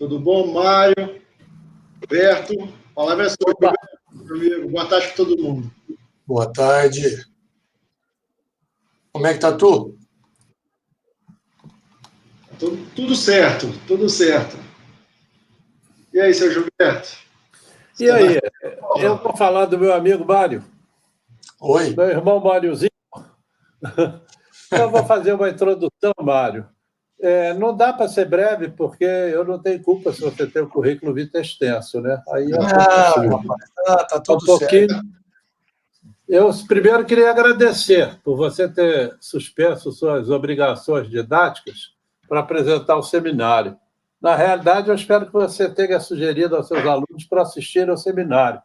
Tudo bom, Mário? Roberto? A palavra é sua, meu amigo. Boa tarde para todo mundo. Boa tarde. Como é que tá tu? Tudo certo, tudo certo. E aí, seu Gilberto? E aí? Eu vou falar do meu amigo Mário. Oi. Meu irmão Máriozinho. Eu vou fazer uma introdução, Mário. Não dá para ser breve, porque eu não tenho culpa se você tem um currículo vitae extenso, né? Aí tá tudo certo. Eu primeiro queria agradecer por você ter suspenso suas obrigações didáticas para apresentar o seminário. Na realidade, eu espero que você tenha sugerido aos seus alunos para assistir ao seminário,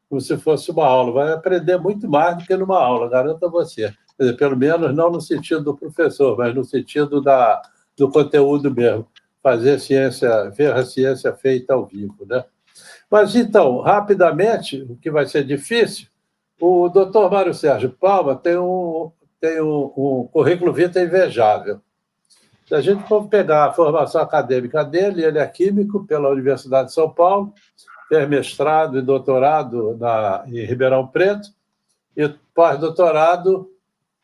como se fosse uma aula. Vai aprender muito mais do que numa aula, garanto a você. Quer dizer, pelo menos não no sentido do professor, mas no sentido do conteúdo mesmo. Fazer ciência, ver a ciência feita ao vivo, né? Mas, então, rapidamente, o que vai ser difícil, o doutor Mário Sérgio Palma tem um currículo vitae invejável. Se a gente for pegar a formação acadêmica dele, ele é químico pela Universidade de São Paulo, fez mestrado e doutorado em Ribeirão Preto, e pós-doutorado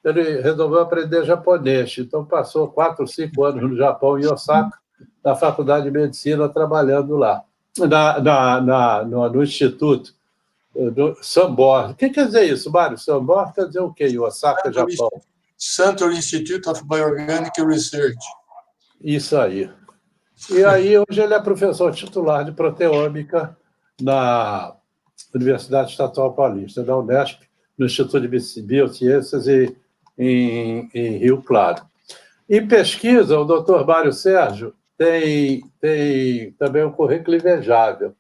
ele resolveu aprender japonês. Então, passou 4 ou 5 anos no Japão, em Osaka, na Faculdade de Medicina, trabalhando lá, no Instituto do Sambor. O que quer dizer isso, Mário? Sambor quer dizer o quê em Osaka, Japão? Central Institute of Bioorganic Research. Isso aí. E aí, hoje ele é professor titular de proteômica na Universidade Estadual Paulista, da Unesp, no Instituto de Biociências em Rio Claro. Em pesquisa, o doutor Mário Sérgio tem também um currículo invejável.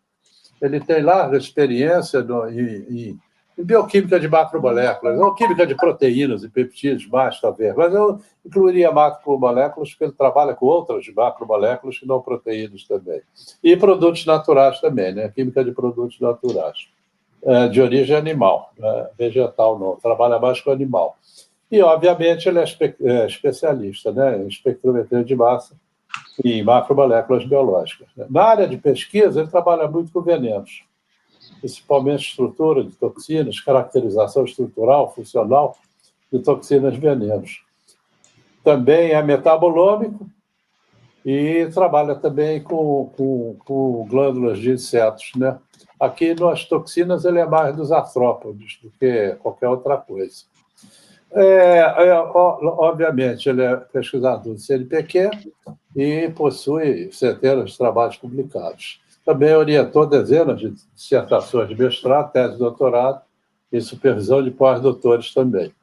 Ele tem larga experiência em bioquímica de macromoléculas, ou química de proteínas e peptídeos, mais talvez, mas eu incluiria macromoléculas, porque ele trabalha com outras macromoléculas que não proteínas também. E produtos naturais também, né? Química de produtos naturais, de origem animal, vegetal não, trabalha mais com animal. E, obviamente, ele é especialista, né, em espectrometria de massa e macromoléculas biológicas. Na área de pesquisa, ele trabalha muito com venenos, principalmente estrutura de toxinas, caracterização estrutural, funcional de toxinas e venenos. Também é metabolômico e trabalha também com glândulas de insetos, né? Aqui, nas toxinas, ele é mais dos artrópodes do que qualquer outra coisa. Obviamente, ele é pesquisador do CNPq e possui centenas de trabalhos publicados. Também orientou dezenas de dissertações de mestrado, tese de doutorado e supervisão de pós-doutores também.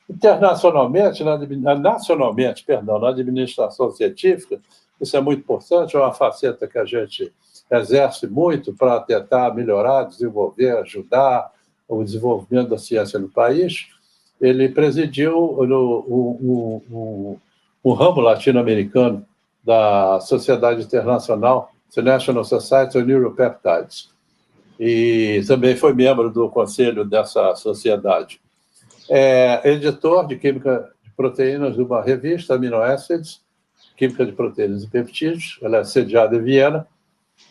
Internacionalmente, nacionalmente, na administração científica, isso é muito importante, é uma faceta que a gente exerce muito para tentar melhorar, desenvolver, ajudar o desenvolvimento da ciência no país. Ele presidiu o ramo latino-americano da Sociedade Internacional, International Society of Neuropeptides, e também foi membro do conselho dessa sociedade. É editor de química de proteínas de uma revista, Amino Acids, química de proteínas e peptídeos, ela é sediada em Viena,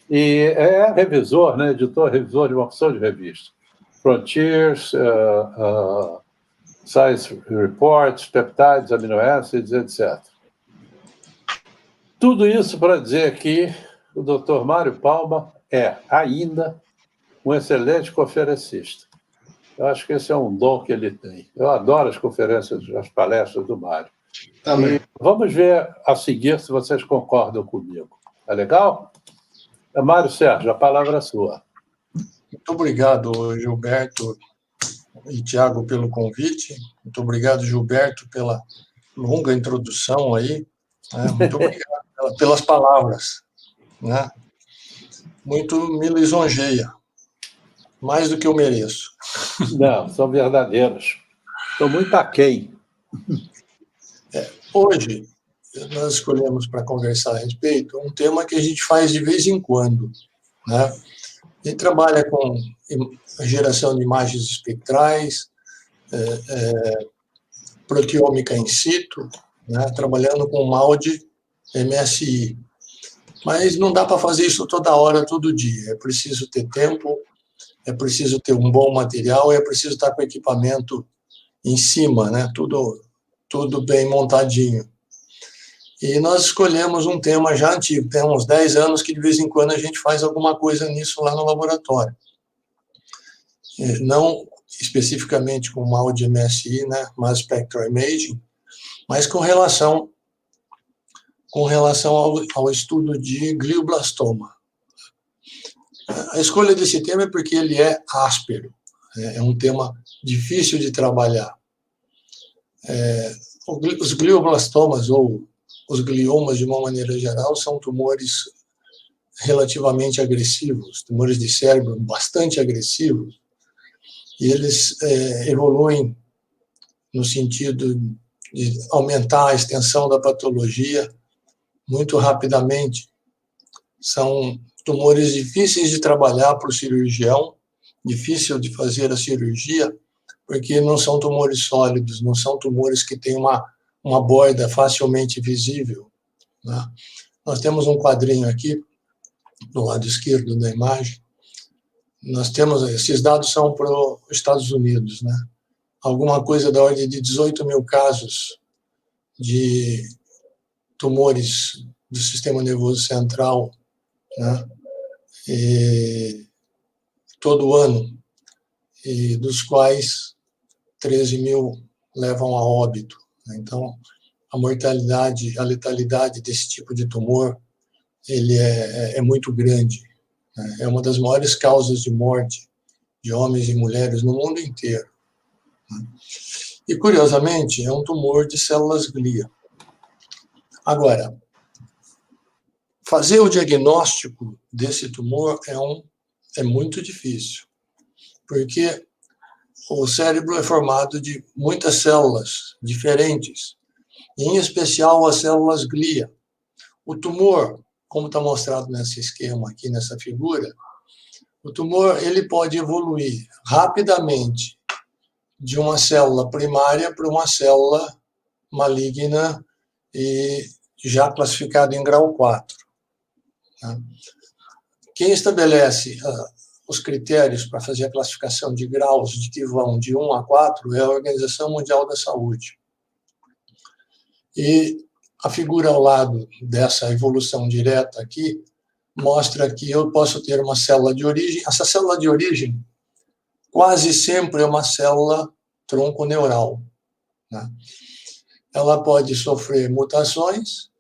e é revisor, né, editor-revisor de uma opção de revistas. Frontiers, Science Reports, Peptides, Amino Acids, etc. Tudo isso para dizer que o Dr. Mário Palma é, ainda, um excelente conferencista. Eu acho que esse é um dom que ele tem. Eu adoro as conferências, as palestras do Mário. E vamos ver a seguir se vocês concordam comigo. É legal? Mário Sérgio, a palavra é sua. Muito obrigado, Gilberto e Tiago, pelo convite. Muito obrigado, Gilberto, pela longa introdução aí. Muito obrigado pelas palavras, né? Muito me lisonjeia, mais do que eu mereço. Não, são verdadeiros. Estou muito aquém. Hoje, nós escolhemos para conversar a respeito um tema que a gente faz de vez em quando, né? A gente trabalha com a geração de imagens espectrais, proteômica in situ, né? Trabalhando com MALDI MSI. Mas não dá para fazer isso toda hora, todo dia. É preciso ter tempo, é preciso ter um bom material, é preciso estar com equipamento em cima, né? Tudo bem montadinho. E nós escolhemos um tema já antigo, tem uns 10 anos que de vez em quando a gente faz alguma coisa nisso lá no laboratório. Não especificamente com mal de MSI, né, Mass Spectral Imaging, mas com relação ao estudo de glioblastoma. A escolha desse tema é porque ele é áspero, é um tema difícil de trabalhar. Os glioblastomas, ou os gliomas de uma maneira geral, são tumores relativamente agressivos, tumores de cérebro bastante agressivos, e eles evoluem no sentido de aumentar a extensão da patologia muito rapidamente. São tumores difíceis de trabalhar para o cirurgião, difícil de fazer a cirurgia, porque não são tumores sólidos, não são tumores que têm uma borda facilmente visível, né? Nós temos um quadrinho aqui, do lado esquerdo da imagem. Nós temos, esses dados são para os Estados Unidos, né? Alguma coisa da ordem de 18 mil casos de tumores do sistema nervoso central, né? E todo ano, e dos quais 13 mil levam a óbito. Então, a mortalidade, a letalidade desse tipo de tumor, ele é muito grande, né? É uma das maiores causas de morte de homens e mulheres no mundo inteiro, né? E, curiosamente, é um tumor de células glia. Agora, fazer o diagnóstico desse tumor é muito difícil, porque o cérebro é formado de muitas células diferentes, em especial as células glia. O tumor, como está mostrado nesse esquema aqui, nessa figura, o tumor ele pode evoluir rapidamente de uma célula primária para uma célula maligna e já classificado em grau 4. Quem estabelece os critérios para fazer a classificação de graus de que vão de 1 a 4 é a Organização Mundial da Saúde. E a figura ao lado dessa evolução direta aqui mostra que eu posso ter uma célula de origem. Essa célula de origem quase sempre é uma célula tronco-neural, né? Ela pode sofrer mutações,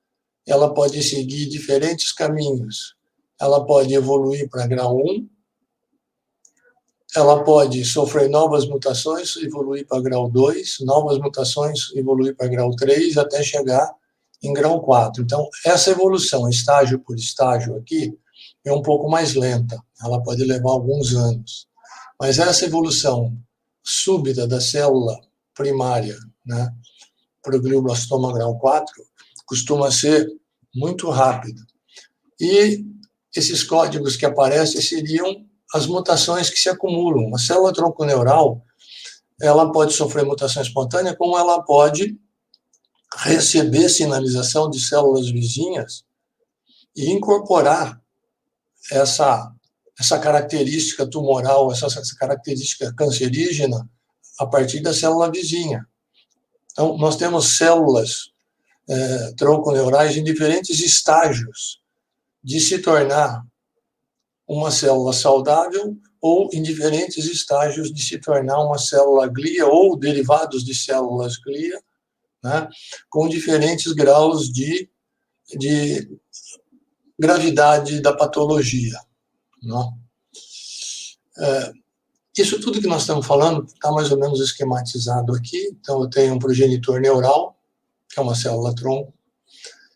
ela pode seguir diferentes caminhos. Ela pode evoluir para grau 1, ela pode sofrer novas mutações, evoluir para grau 2, novas mutações, evoluir para grau 3, até chegar em grau 4. Então, essa evolução, estágio por estágio aqui, é um pouco mais lenta. Ela pode levar alguns anos. Mas essa evolução súbita da célula primária, né, para o glioblastoma grau 4, costuma ser muito rápida. E esses códigos que aparecem seriam as mutações que se acumulam. A célula tronconeural, ela pode sofrer mutação espontânea, como ela pode receber sinalização de células vizinhas e incorporar essa característica tumoral, essa característica cancerígena a partir da célula vizinha. Então, nós temos células tronconeurais em diferentes estágios de se tornar uma célula saudável ou em diferentes estágios de se tornar uma célula glia ou derivados de células glia, né, com diferentes graus de gravidade da patologia, né? Isso tudo que nós estamos falando está mais ou menos esquematizado aqui. Então, eu tenho um progenitor neural, que é uma célula tronco,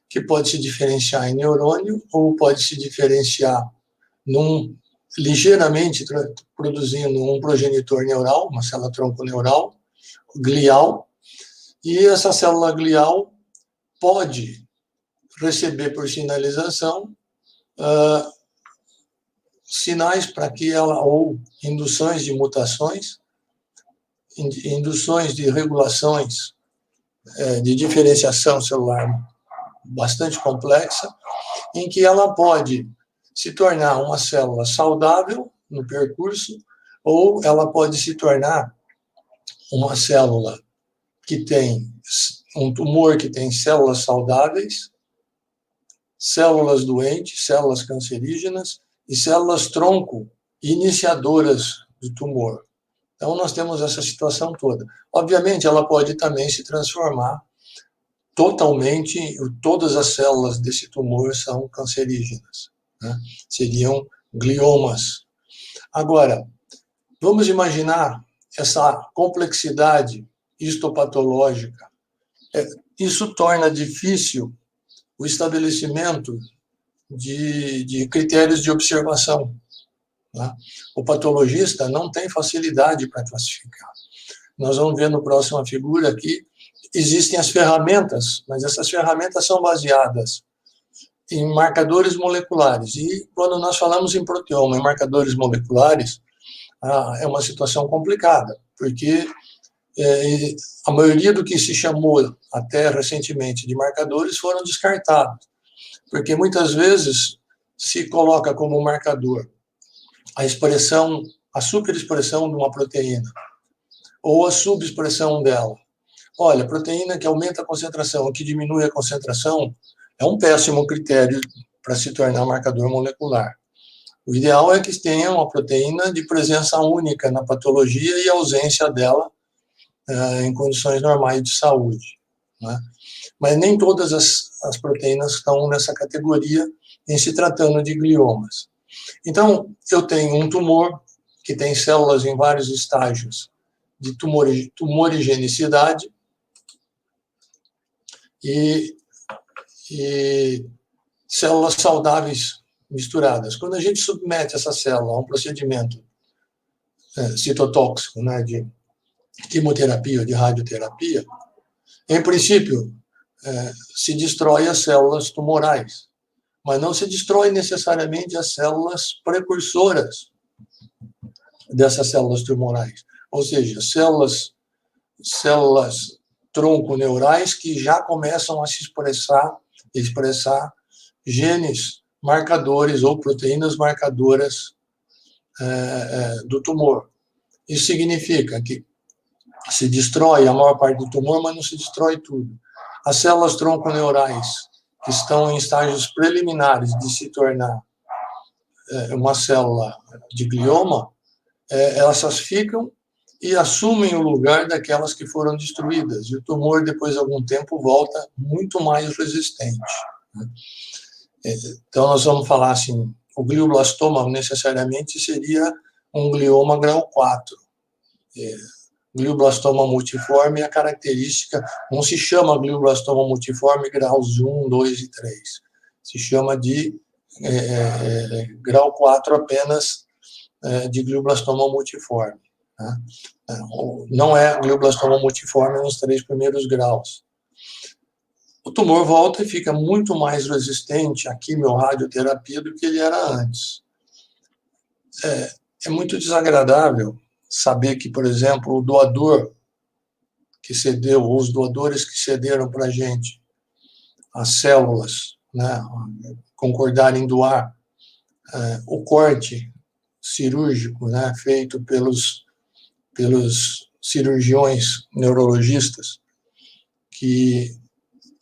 que pode se diferenciar em neurônio ou pode se diferenciar ligeiramente produzindo um progenitor neural, uma célula tronconeural, glial, e essa célula glial pode receber por sinalização sinais para que ela, ou induções de mutações, induções de regulações de diferenciação celular bastante complexa, em que ela pode se tornar uma célula saudável no percurso, ou ela pode se tornar uma célula que tem um tumor que tem células saudáveis, células doentes, células cancerígenas e células tronco iniciadoras do tumor. Então, nós temos essa situação toda. Obviamente, ela pode também se transformar totalmente, todas as células desse tumor são cancerígenas, né? Seriam gliomas. Agora, vamos imaginar essa complexidade histopatológica. Isso torna difícil o estabelecimento de critérios de observação, né? O patologista não tem facilidade para classificar. Nós vamos ver no próxima figura que existem as ferramentas, mas essas ferramentas são baseadas em marcadores moleculares. E quando nós falamos em proteoma, em marcadores moleculares, é uma situação complicada, porque a maioria do que se chamou até recentemente de marcadores foram descartados, porque muitas vezes se coloca como marcador a expressão, a superexpressão de uma proteína, ou a subexpressão dela. Olha, proteína que aumenta a concentração ou que diminui a concentração é um péssimo critério para se tornar marcador molecular. O ideal é que tenha uma proteína de presença única na patologia e ausência dela em condições normais de saúde, né? Mas nem todas as proteínas estão nessa categoria em se tratando de gliomas. Então, eu tenho um tumor que tem células em vários estágios de tumorigenicidade e células saudáveis misturadas. Quando a gente submete essa célula a um procedimento citotóxico, né, de quimioterapia ou de radioterapia, em princípio, se destrói as células tumorais, mas não se destrói necessariamente as células precursoras dessas células tumorais, ou seja, células tronconeurais que já começam a se expressar genes marcadores ou proteínas marcadoras do tumor. Isso significa que se destrói a maior parte do tumor, mas não se destrói tudo. As células tronconeurais, que estão em estágios preliminares de se tornar uma célula de glioma, elas ficam e assumem o lugar daquelas que foram destruídas. E o tumor, depois de algum tempo, volta muito mais resistente. Então, nós vamos falar assim, o glioblastoma necessariamente seria um glioma grau 4. Glioblastoma multiforme, a característica não se chama glioblastoma multiforme graus 1, 2 e 3. Se chama de grau 4 apenas de glioblastoma multiforme, né? Não é glioblastoma multiforme nos 3 primeiros graus. O tumor volta e fica muito mais resistente à quimio-radioterapia do que ele era antes. É muito desagradável saber que, por exemplo, o doador que cedeu, ou os doadores que cederam para a gente as células, né, concordarem em doar o corte cirúrgico, né, feito pelos cirurgiões neurologistas que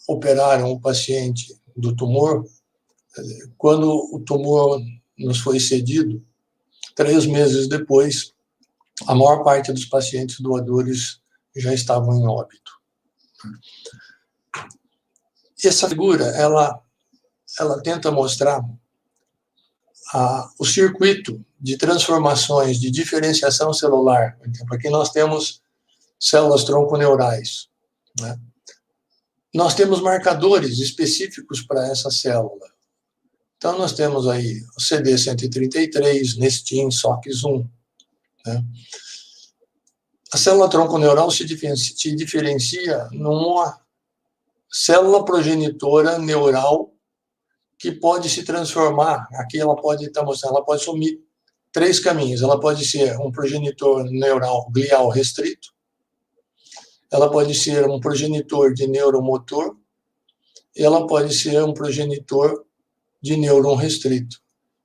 operaram o paciente do tumor. Quando o tumor nos foi cedido, 3 meses depois, a maior parte dos pacientes doadores já estavam em óbito. Essa figura, ela tenta mostrar o circuito de transformações, de diferenciação celular. Aqui nós temos células tronconeurais, né? Nós temos marcadores específicos para essa célula. Então, nós temos aí o CD133, Nestin, SOX1. Né? A célula tronconeural se diferencia numa célula progenitora neural que pode se transformar. Aqui ela pode estar mostrando, ela pode assumir 3 caminhos. Ela pode ser um progenitor neural glial restrito, ela pode ser um progenitor de neuromotor, e ela pode ser um progenitor de nêuron restrito.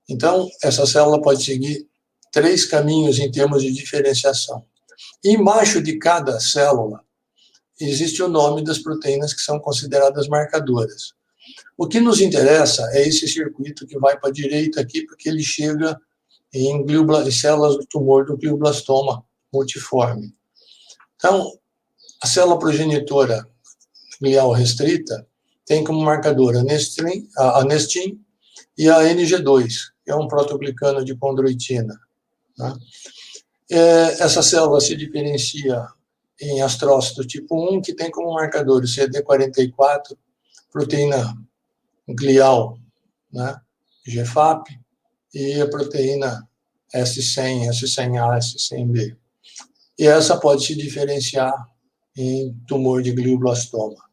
Então, essa célula pode seguir 3 caminhos em termos de diferenciação. Embaixo de cada célula, existe o nome das proteínas que são consideradas marcadoras. O que nos interessa é esse circuito que vai para a direita aqui, porque ele chega em células do tumor do glioblastoma multiforme. Então, a célula progenitora glial restrita tem como marcador a nestin e a NG2, que é um protoglicano de condroitina. Né? Essa célula se diferencia em astrócito tipo 1, que tem como marcador o CD44, proteína glial, né? GFAP, e a proteína S100, S100A, S100B. E essa pode se diferenciar em tumor de glioblastoma.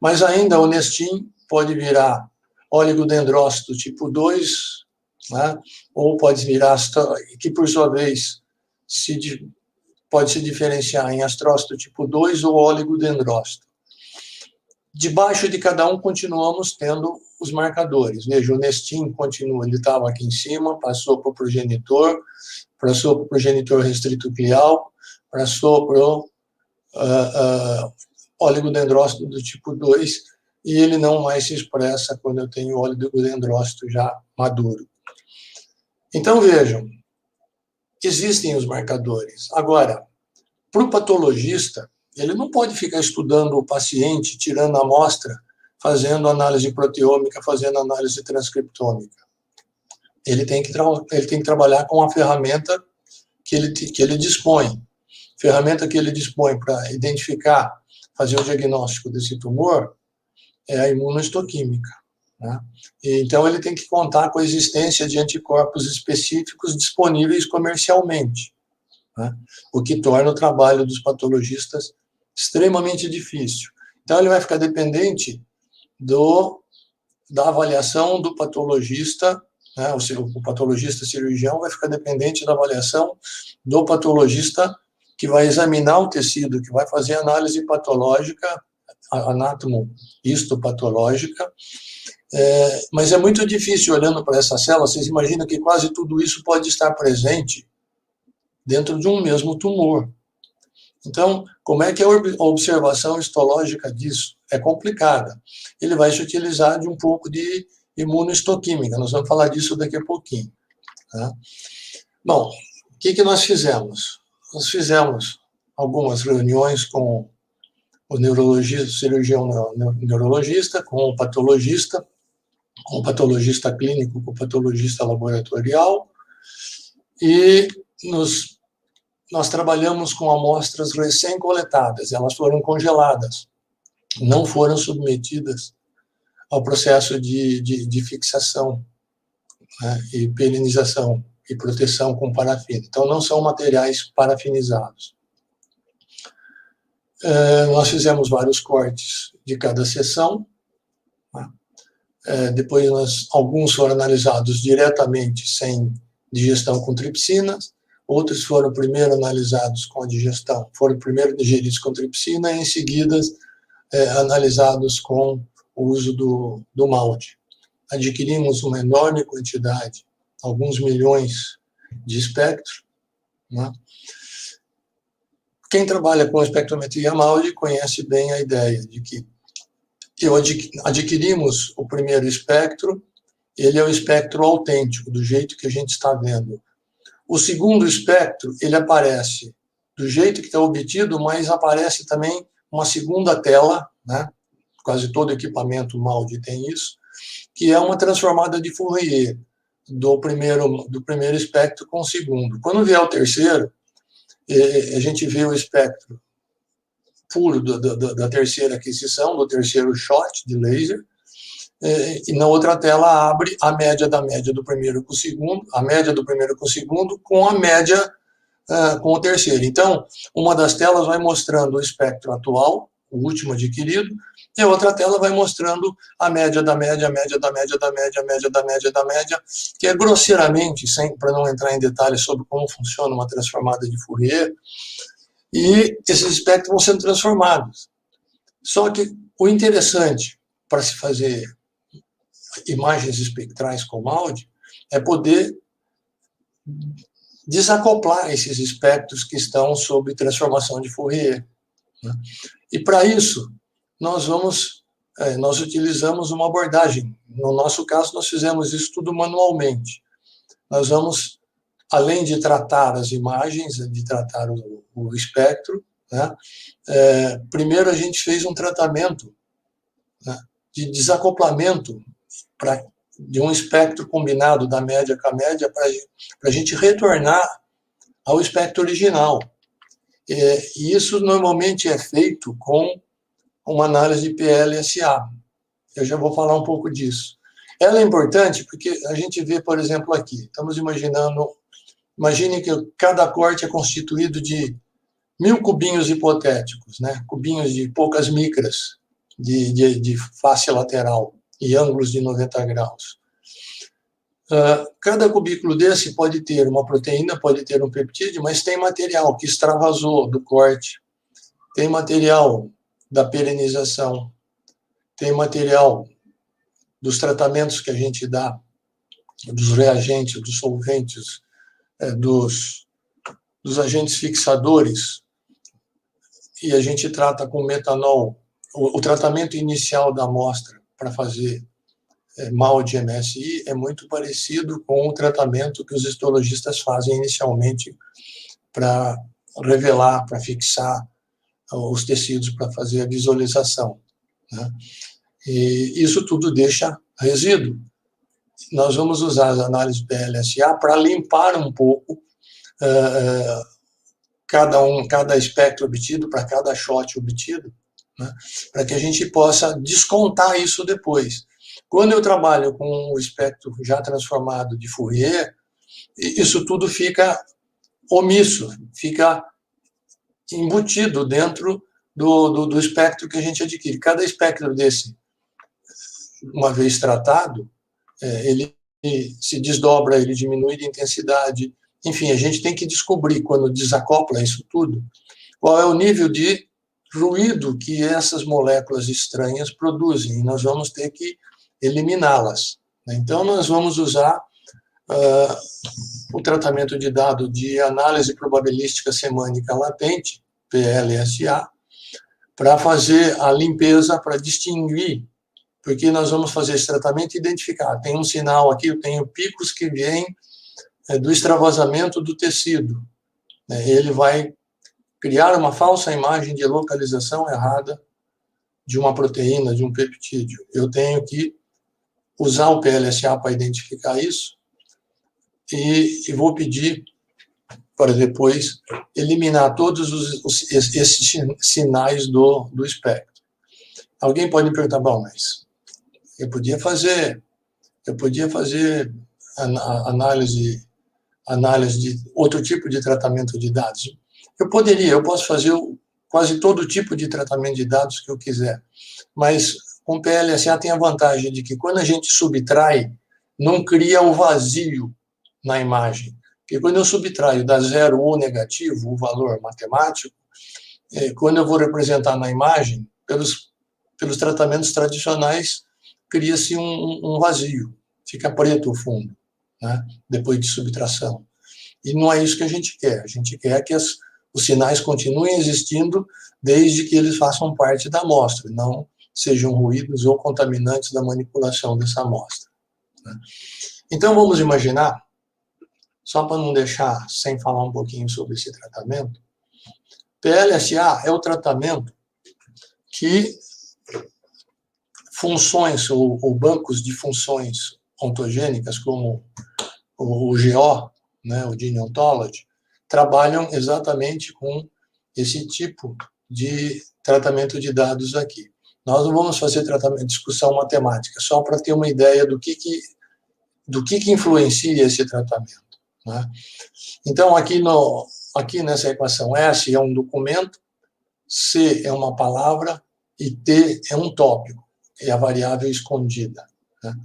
Mas ainda o nestin pode virar oligodendrócito tipo 2, né? Ou pode virar, que por sua vez pode se diferenciar em astrócito tipo 2 ou oligodendrócito. Debaixo de cada um continuamos tendo os marcadores. Veja, o nestin continua, ele estava aqui em cima, passou para o progenitor restrito glial, passou para o oligodendrócito do tipo 2, e ele não mais se expressa quando eu tenho o oligodendrócito já maduro. Então, vejam, existem os marcadores. Agora, para o patologista, ele não pode ficar estudando o paciente, tirando a amostra, fazendo análise proteômica, fazendo análise transcriptômica. Ele tem que trabalhar com a ferramenta que ele dispõe. Ferramenta que ele dispõe para identificar, fazer o diagnóstico desse tumor é a imunohistoquímica. Né? Então, ele tem que contar com a existência de anticorpos específicos disponíveis comercialmente, né? O que torna o trabalho dos patologistas extremamente difícil. Então, ele vai ficar dependente da avaliação do patologista, né? O patologista cirurgião vai ficar dependente da avaliação do patologista que vai examinar o tecido, que vai fazer análise patológica, anatomo-histopatológica, mas é muito difícil, olhando para essa célula, vocês imaginam que quase tudo isso pode estar presente dentro de um mesmo tumor. Então, como é que é a observação histológica disso? É complicada. Ele vai se utilizar de um pouco de imunohistoquímica, nós vamos falar disso daqui a pouquinho. Tá? Bom, o que nós fizemos? Nós fizemos algumas reuniões com o neurologista, o cirurgião neurologista, com o patologista clínico, com o patologista laboratorial, e nós trabalhamos com amostras recém-coletadas, elas foram congeladas, não foram submetidas ao processo de fixação, né, e perenização e proteção com parafina. Então, não são materiais parafinizados. Nós fizemos vários cortes de cada sessão, né? Depois, alguns foram analisados diretamente sem digestão com tripsinas, outros foram primeiro analisados com a digestão, foram primeiro digeridos com tripsina e em seguida analisados com o uso do malte. Adquirimos uma enorme quantidade, alguns milhões de espectros, né? Quem trabalha com espectrometria MALDI conhece bem a ideia de que adquirimos o primeiro espectro, ele é o espectro autêntico, do jeito que a gente está vendo. O segundo espectro, ele aparece do jeito que está obtido, mas aparece também uma segunda tela, né? Quase todo equipamento MALDI tem isso, que é uma transformada de Fourier do primeiro espectro com o segundo. Quando vier o terceiro, a gente vê o espectro puro da terceira aquisição, do terceiro shot de laser, e na outra tela abre a média do primeiro com o segundo, a média do primeiro com o segundo, com a média com o terceiro. Então, uma das telas vai mostrando o espectro atual, o último adquirido, e a outra tela vai mostrando a média da média, a média da média da média, a média da média da média, que é grosseiramente, para não entrar em detalhes sobre como funciona uma transformada de Fourier, e esses espectros vão sendo transformados. Só que o interessante para se fazer imagens espectrais com MAUD é poder desacoplar esses espectros que estão sob transformação de Fourier, né? E para isso, nós utilizamos uma abordagem. No nosso caso, nós fizemos isso tudo manualmente. Nós vamos, além de tratar as imagens, de tratar o espectro, né? Primeiro a gente fez um tratamento, né, de desacoplamento de um espectro combinado da média com a média para a gente retornar ao espectro original. E isso normalmente é feito com uma análise de PLSA. Eu já vou falar um pouco disso. Ela é importante porque a gente vê, por exemplo, aqui, estamos imagine que cada corte é constituído de 1000 cubinhos hipotéticos, né? Cubinhos de poucas micras de face lateral e ângulos de 90 graus. Cada cubículo desse pode ter uma proteína, pode ter um peptídeo, mas tem material que extravasou do corte, tem material da perenização, tem material dos tratamentos que a gente dá, dos reagentes, dos solventes, dos agentes fixadores, e a gente trata com metanol. O tratamento inicial da amostra para fazer MAUD MSI é muito parecido com o tratamento que os histologistas fazem inicialmente para revelar, para fixar os tecidos, para fazer a visualização, né? E isso tudo deixa resíduo. Nós vamos usar as análises PLSA para limpar um pouco cada espectro obtido, para cada shot obtido, né, para que a gente possa descontar isso depois. Quando eu trabalho com o espectro já transformado de Fourier, isso tudo fica omisso, fica embutido dentro do espectro que a gente adquire. Cada espectro desse, uma vez tratado, ele se desdobra, ele diminui de intensidade. Enfim, a gente tem que descobrir, quando desacopla isso tudo, qual é o nível de ruído que essas moléculas estranhas produzem, e nós vamos ter que eliminá-las. Então, nós vamos usar o tratamento de dado de análise probabilística semântica latente, PLSA, para fazer a limpeza, para distinguir, porque nós vamos fazer esse tratamento e identificar. Tem um sinal aqui, eu tenho picos que vêm do extravasamento do tecido. Ele vai criar uma falsa imagem de localização errada de uma proteína, de um peptídeo. Eu tenho que usar o PLSA para identificar isso e vou pedir para depois eliminar todos esses sinais do espectro. Alguém pode me perguntar, bom, mas eu podia fazer análise de outro tipo de tratamento de dados. Eu posso fazer quase todo tipo de tratamento de dados que eu quiser, mas com o PLSA tem a vantagem de que quando a gente subtrai, não cria o vazio na imagem. Porque quando eu subtraio da zero ou negativo o valor matemático, quando eu vou representar na imagem, pelos tratamentos tradicionais, cria-se um vazio, fica preto o fundo, né, depois de subtração. E não é isso que a gente quer. A gente quer que os sinais continuem existindo desde que eles façam parte da amostra, não sejam ruídos ou contaminantes da manipulação dessa amostra, né? Então, vamos imaginar, só para não deixar sem falar um pouquinho sobre esse tratamento, PLSA é o tratamento que funções ou bancos de funções ontogênicas, como o GO, né, o Gene Ontology, trabalham exatamente com esse tipo de tratamento de dados aqui. Nós não vamos fazer discussão matemática, só para ter uma ideia do que influencia esse tratamento, né? Então, aqui nessa equação, S é um documento, C é uma palavra e T é um tópico, é a variável escondida, né?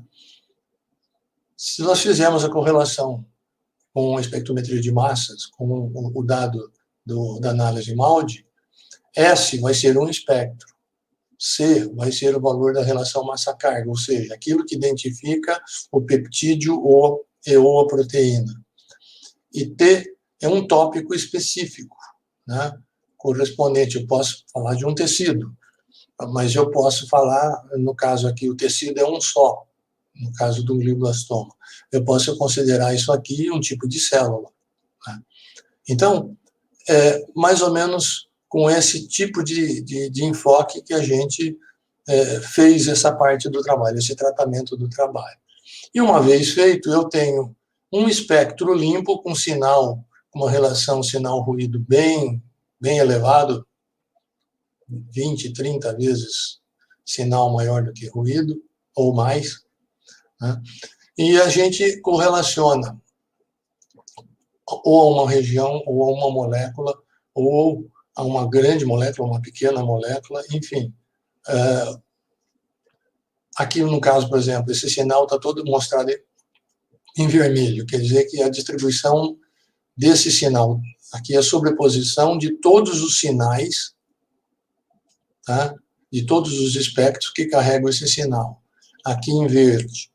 Se nós fizermos a correlação com a espectrometria de massas, com o dado da análise MAUD, S vai ser um espectro, C vai ser o valor da relação massa-carga, ou seja, aquilo que identifica o peptídeo ou a proteína. E T é um tópico específico, né, correspondente. Eu posso falar de um tecido, mas eu posso falar, no caso aqui, o tecido é um só, no caso do glioblastoma. Eu posso considerar isso aqui um tipo de célula, né? Então, mais ou menos com esse tipo de enfoque que a gente fez essa parte do trabalho, esse tratamento do trabalho. E uma vez feito, eu tenho um espectro limpo com sinal, uma relação sinal-ruído bem elevado, 20, 30 vezes sinal maior do que ruído, ou mais, né? E a gente correlaciona ou a uma região, ou a uma molécula, ou a uma grande molécula, uma pequena molécula, enfim. Aqui, no caso, por exemplo, esse sinal está todo mostrado em vermelho, quer dizer que a distribuição desse sinal, aqui é a sobreposição de todos os sinais, tá? De todos os espectros que carregam esse sinal. Aqui em verde,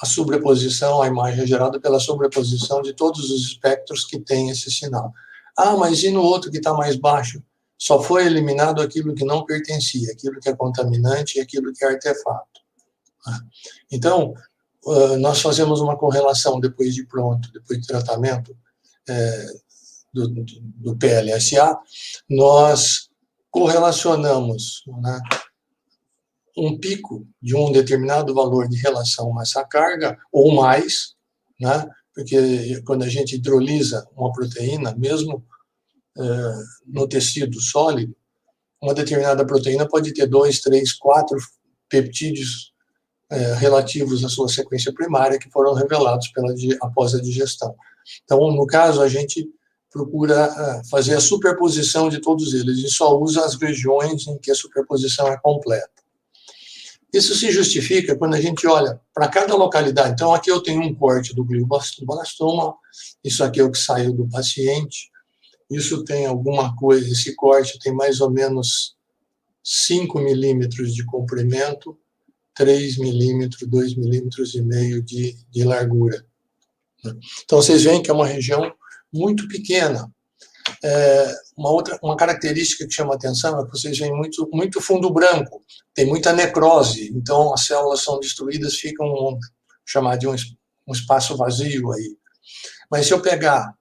a sobreposição, a imagem é gerada pela sobreposição de todos os espectros que tem esse sinal. Ah, mas e no outro que está mais baixo? Só foi eliminado aquilo que não pertencia, aquilo que é contaminante e aquilo que é artefato. Então, nós fazemos uma correlação depois de pronto, depois de tratamento do PLSA, nós correlacionamos, né, um pico de um determinado valor de relação massa-carga, ou mais, né, porque quando a gente hidrolisa uma proteína, mesmo no tecido sólido, uma determinada proteína pode ter 2, 3, 4 peptídeos relativos à sua sequência primária que foram revelados após a digestão. Então, no caso, a gente procura fazer a superposição de todos eles e só usa as regiões em que a superposição é completa. Isso se justifica quando a gente olha para cada localidade. Então, aqui eu tenho um corte do glioblastoma, isso aqui é o que saiu do paciente, isso tem alguma coisa, esse corte tem mais ou menos 5 milímetros de comprimento, 3 milímetros, 2,5 milímetros de largura. Então, vocês veem que é uma região muito pequena. Uma característica que chama atenção é que vocês veem muito fundo branco, tem muita necrose, então as células são destruídas, ficam chamado de um espaço vazio aí. Mas se eu pegar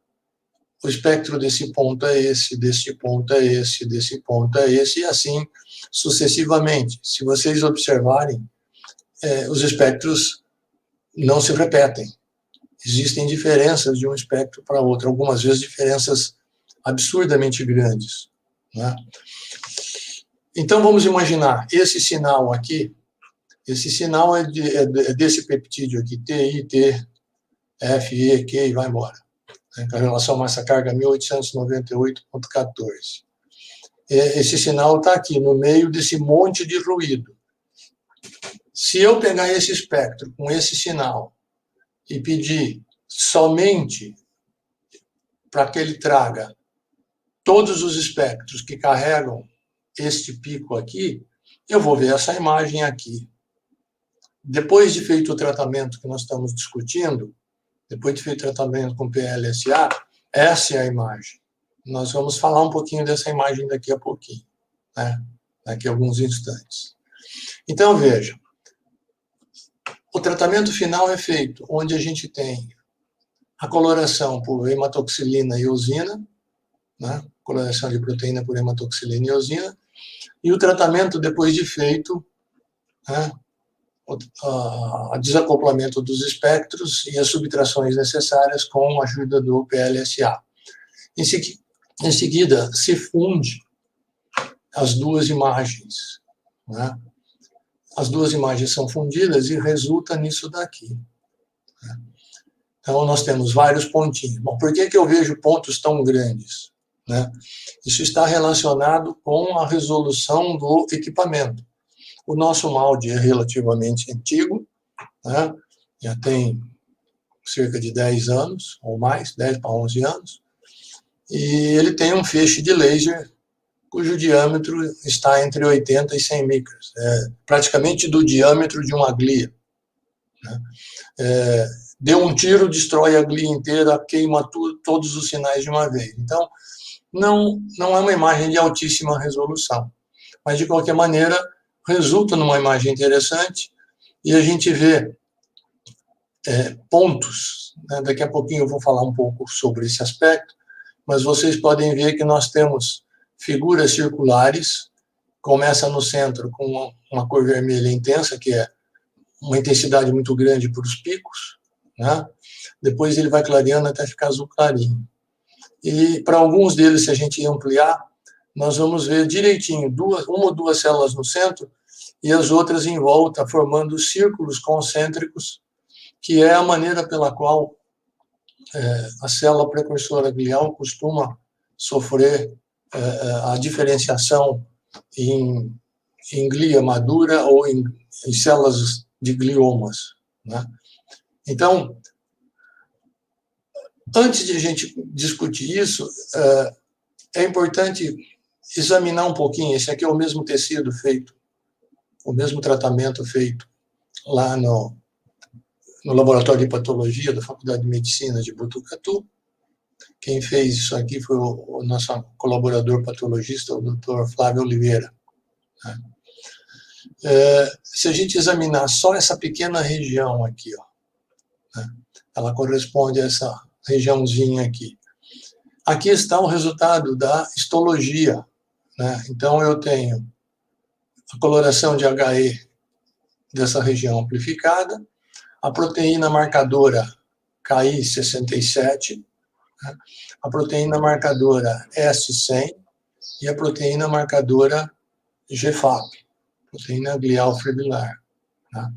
o espectro desse ponto é esse, desse ponto é esse, desse ponto é esse, e assim sucessivamente. Se vocês observarem, os espectros não se repetem. Existem diferenças de um espectro para outro, algumas vezes diferenças absurdamente grandes, né? Então, vamos imaginar, esse sinal aqui, esse sinal é desse peptídeo aqui, TI, T, F, E, Q, e vai embora. Com a relação massa-carga 1898,14. Esse sinal está aqui, no meio desse monte de ruído. Se eu pegar esse espectro com esse sinal e pedir somente para que ele traga todos os espectros que carregam este pico aqui, eu vou ver essa imagem aqui. Depois de feito o tratamento que nós estamos discutindo, depois de feito o tratamento com PLSA, essa é a imagem. Nós vamos falar um pouquinho dessa imagem daqui a pouquinho, né? Daqui a alguns instantes. Então, vejam, o tratamento final é feito onde a gente tem a coloração por hematoxilina e eosina, né? Coloração de proteína por hematoxilina e eosina, e o tratamento depois de feito, né? O desacoplamento dos espectros e as subtrações necessárias com a ajuda do PLSA. Em seguida, se funde as duas imagens, né? As duas imagens são fundidas e resulta nisso daqui, né? Então, nós temos vários pontinhos. Bom, por que eu vejo pontos tão grandes, né? Isso está relacionado com a resolução do equipamento. O nosso molde é relativamente antigo, né? Já tem cerca de 10 anos, ou mais, 10 para 11 anos, e ele tem um feixe de laser cujo diâmetro está entre 80 e 100 micras, praticamente do diâmetro de uma glia. Né? Deu um tiro, destrói a glia inteira, queima todos os sinais de uma vez. Então, não é uma imagem de altíssima resolução, mas, de qualquer maneira, resulta numa imagem interessante, e a gente vê pontos, né? Daqui a pouquinho eu vou falar um pouco sobre esse aspecto, mas vocês podem ver que nós temos figuras circulares, começa no centro com uma cor vermelha intensa, que é uma intensidade muito grande para os picos, né? Depois ele vai clareando até ficar azul clarinho. E para alguns deles, se a gente ampliar, nós vamos ver direitinho uma ou duas células no centro e as outras em volta, formando círculos concêntricos, que é a maneira pela qual a célula precursora glial costuma sofrer a diferenciação em glia madura ou em células de gliomas, né? Então, antes de a gente discutir isso, é importante examinar um pouquinho. Esse aqui é o mesmo tecido feito, o mesmo tratamento feito lá no Laboratório de Patologia da Faculdade de Medicina de Botucatu. Quem fez isso aqui foi o nosso colaborador patologista, o Dr. Flávio Oliveira. Se a gente examinar só essa pequena região aqui, né, ela corresponde a essa regiãozinha aqui. Aqui está o resultado da histologia, né? Então, eu tenho a coloração de HE dessa região amplificada, a proteína marcadora KI67, né? A proteína marcadora S100 e a proteína marcadora GFAP, proteína glial fibrilar. Né?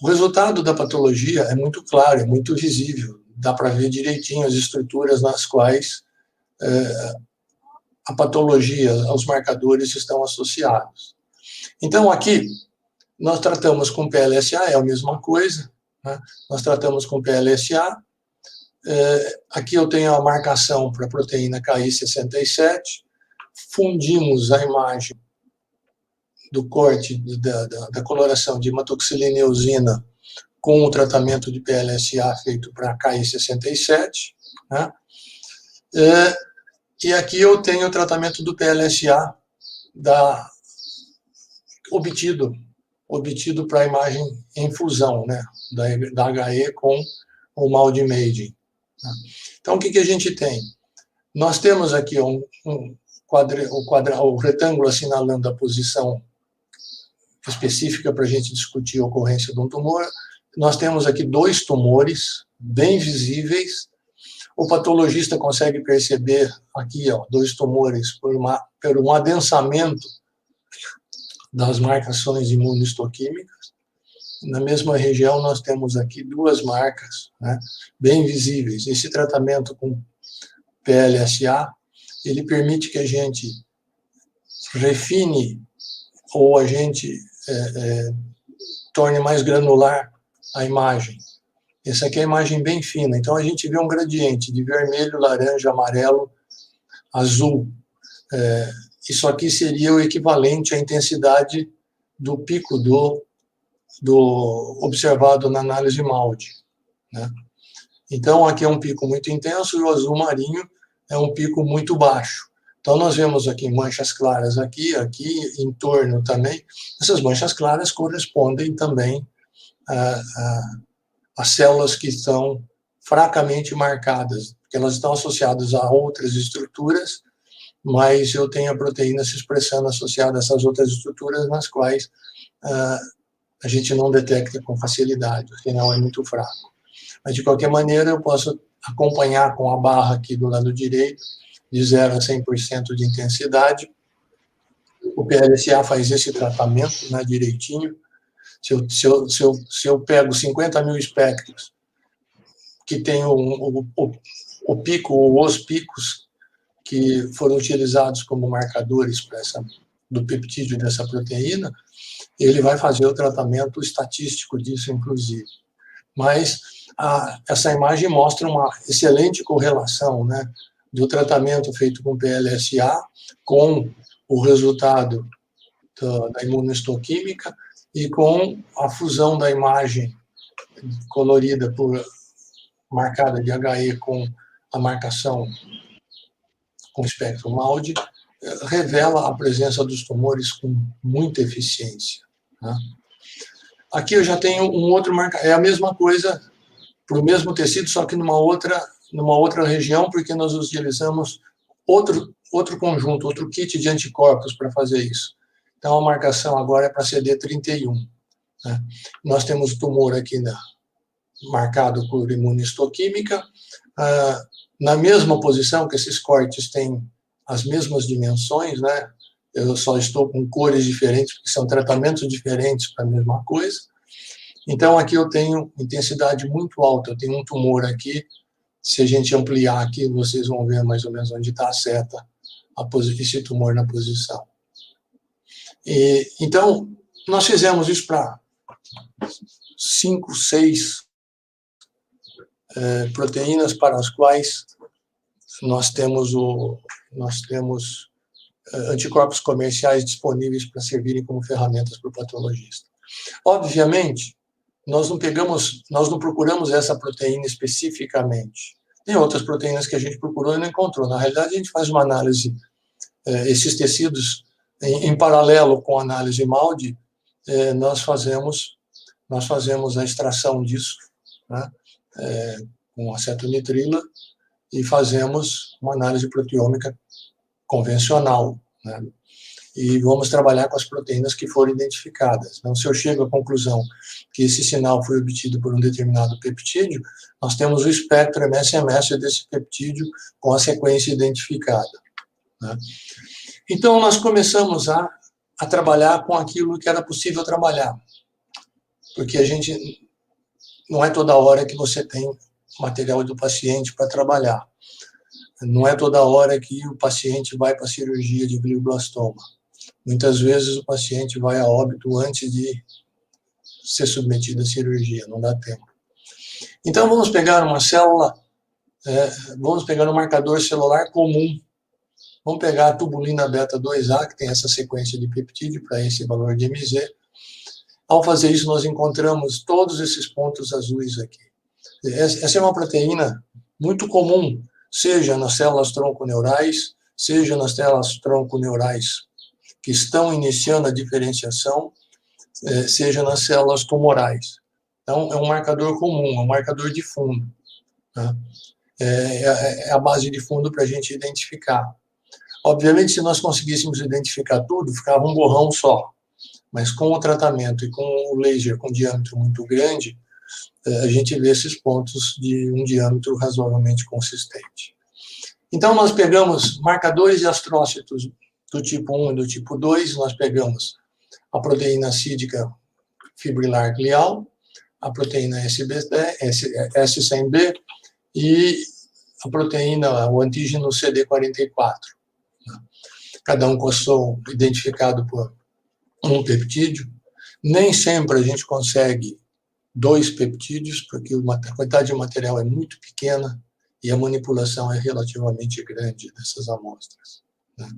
O resultado da patologia é muito claro, é muito visível, dá para ver direitinho as estruturas nas quais a patologia, os marcadores estão associados. Então, aqui, nós tratamos com PLSA, é a mesma coisa, né? Nós tratamos com PLSA, aqui eu tenho a marcação para a proteína KI67, fundimos a imagem do corte da coloração de hematoxilina e eosina com o tratamento de PLSA feito para KI67, né? E aqui eu tenho o tratamento do PLSA obtido para a imagem em fusão, né, da HE com o MALDI Imaging. Então, o que a gente tem? Nós temos aqui o retângulo assinalando a posição específica para a gente discutir a ocorrência de um tumor. Nós temos aqui 2 tumores bem visíveis. O patologista consegue perceber aqui 2 tumores por um adensamento das marcações imunohistoquímicas. Na mesma região, nós temos aqui 2 marcas, né, bem visíveis. Esse tratamento com PLSA, ele permite que a gente refine ou a gente torne mais granular a imagem. Essa aqui é a imagem bem fina, então a gente vê um gradiente de vermelho, laranja, amarelo, azul. Isso aqui seria o equivalente à intensidade do pico do observado na análise MALDI, né? Então, aqui é um pico muito intenso e o azul marinho é um pico muito baixo. Então, nós vemos aqui manchas claras aqui em torno também. Essas manchas claras correspondem também a células que estão fracamente marcadas, porque elas estão associadas a outras estruturas, mas eu tenho a proteína se expressando associada a essas outras estruturas nas quais a gente não detecta com facilidade, o sinal é muito fraco. Mas, de qualquer maneira, eu posso acompanhar com a barra aqui do lado direito, de 0 a 100% de intensidade. O PLSA faz esse tratamento, né, direitinho. Se eu pego 50 mil espectros que tem o pico ou os picos que foram utilizados como marcadores do peptídeo dessa proteína, ele vai fazer o tratamento estatístico disso, inclusive. Mas essa imagem mostra uma excelente correlação, né? do tratamento feito com PLSA, com o resultado da imunohistoquímica e com a fusão da imagem colorida marcada de HE com a marcação com espectro MALDI, revela a presença dos tumores com muita eficiência. Tá? Aqui eu já tenho um outro marcador, é a mesma coisa para o mesmo tecido, só que numa outra região, porque nós utilizamos outro conjunto, outro kit de anticorpos para fazer isso. Então, a marcação agora é para CD31. Né? Nós temos o tumor aqui marcado por imunohistoquímica, na mesma posição, que esses cortes têm as mesmas dimensões, né? Eu só estou com cores diferentes, porque são tratamentos diferentes para a mesma coisa. Então, aqui eu tenho intensidade muito alta, eu tenho um tumor aqui. Se a gente ampliar aqui, vocês vão ver mais ou menos onde está a seta, esse tumor na posição. Então, nós fizemos isso para 5, 6 proteínas para as quais nós temos anticorpos comerciais disponíveis para servirem como ferramentas para o patologista. Obviamente, nós não procuramos essa proteína especificamente. Tem outras proteínas que a gente procurou e não encontrou. Na realidade, a gente faz uma análise, esses tecidos, em paralelo com a análise MALDI, nós fazemos a extração disso, né, com acetonitrila, e fazemos uma análise proteômica convencional, né, e vamos trabalhar com as proteínas que foram identificadas. Então, se eu chego à conclusão que esse sinal foi obtido por um determinado peptídeo, nós temos o espectro MS-MS desse peptídeo com a sequência identificada. Né? Então, nós começamos a trabalhar com aquilo que era possível trabalhar, porque a gente não é toda hora que você tem material do paciente para trabalhar. Não é toda hora que o paciente vai para a cirurgia de glioblastoma. Muitas vezes o paciente vai a óbito antes de ser submetido à cirurgia, não dá tempo. Então, vamos pegar uma célula, vamos pegar um marcador celular comum. Vamos pegar a tubulina beta-2A, que tem essa sequência de peptídeo para esse valor de MZ. Ao fazer isso, nós encontramos todos esses pontos azuis aqui. Essa é uma proteína muito comum, seja nas células tronconeurais, seja nas células tronconeurais que estão iniciando a diferenciação, seja nas células tumorais. Então, é um marcador comum, é um marcador de fundo. Tá? É a base de fundo para a gente identificar. Obviamente, se nós conseguíssemos identificar tudo, ficava um borrão só. Mas com o tratamento e com o laser com diâmetro muito grande, a gente vê esses pontos de um diâmetro razoavelmente consistente. Então, nós pegamos marcadores de astrócitos do tipo 1 e do tipo 2, nós pegamos a proteína acídica fibrilar glial, a proteína S100B e a proteína, o antígeno CD44. Cada um costou identificado por um peptídeo. Nem sempre a gente consegue 2 peptídeos, porque a quantidade de material é muito pequena e a manipulação é relativamente grande dessas amostras. Né?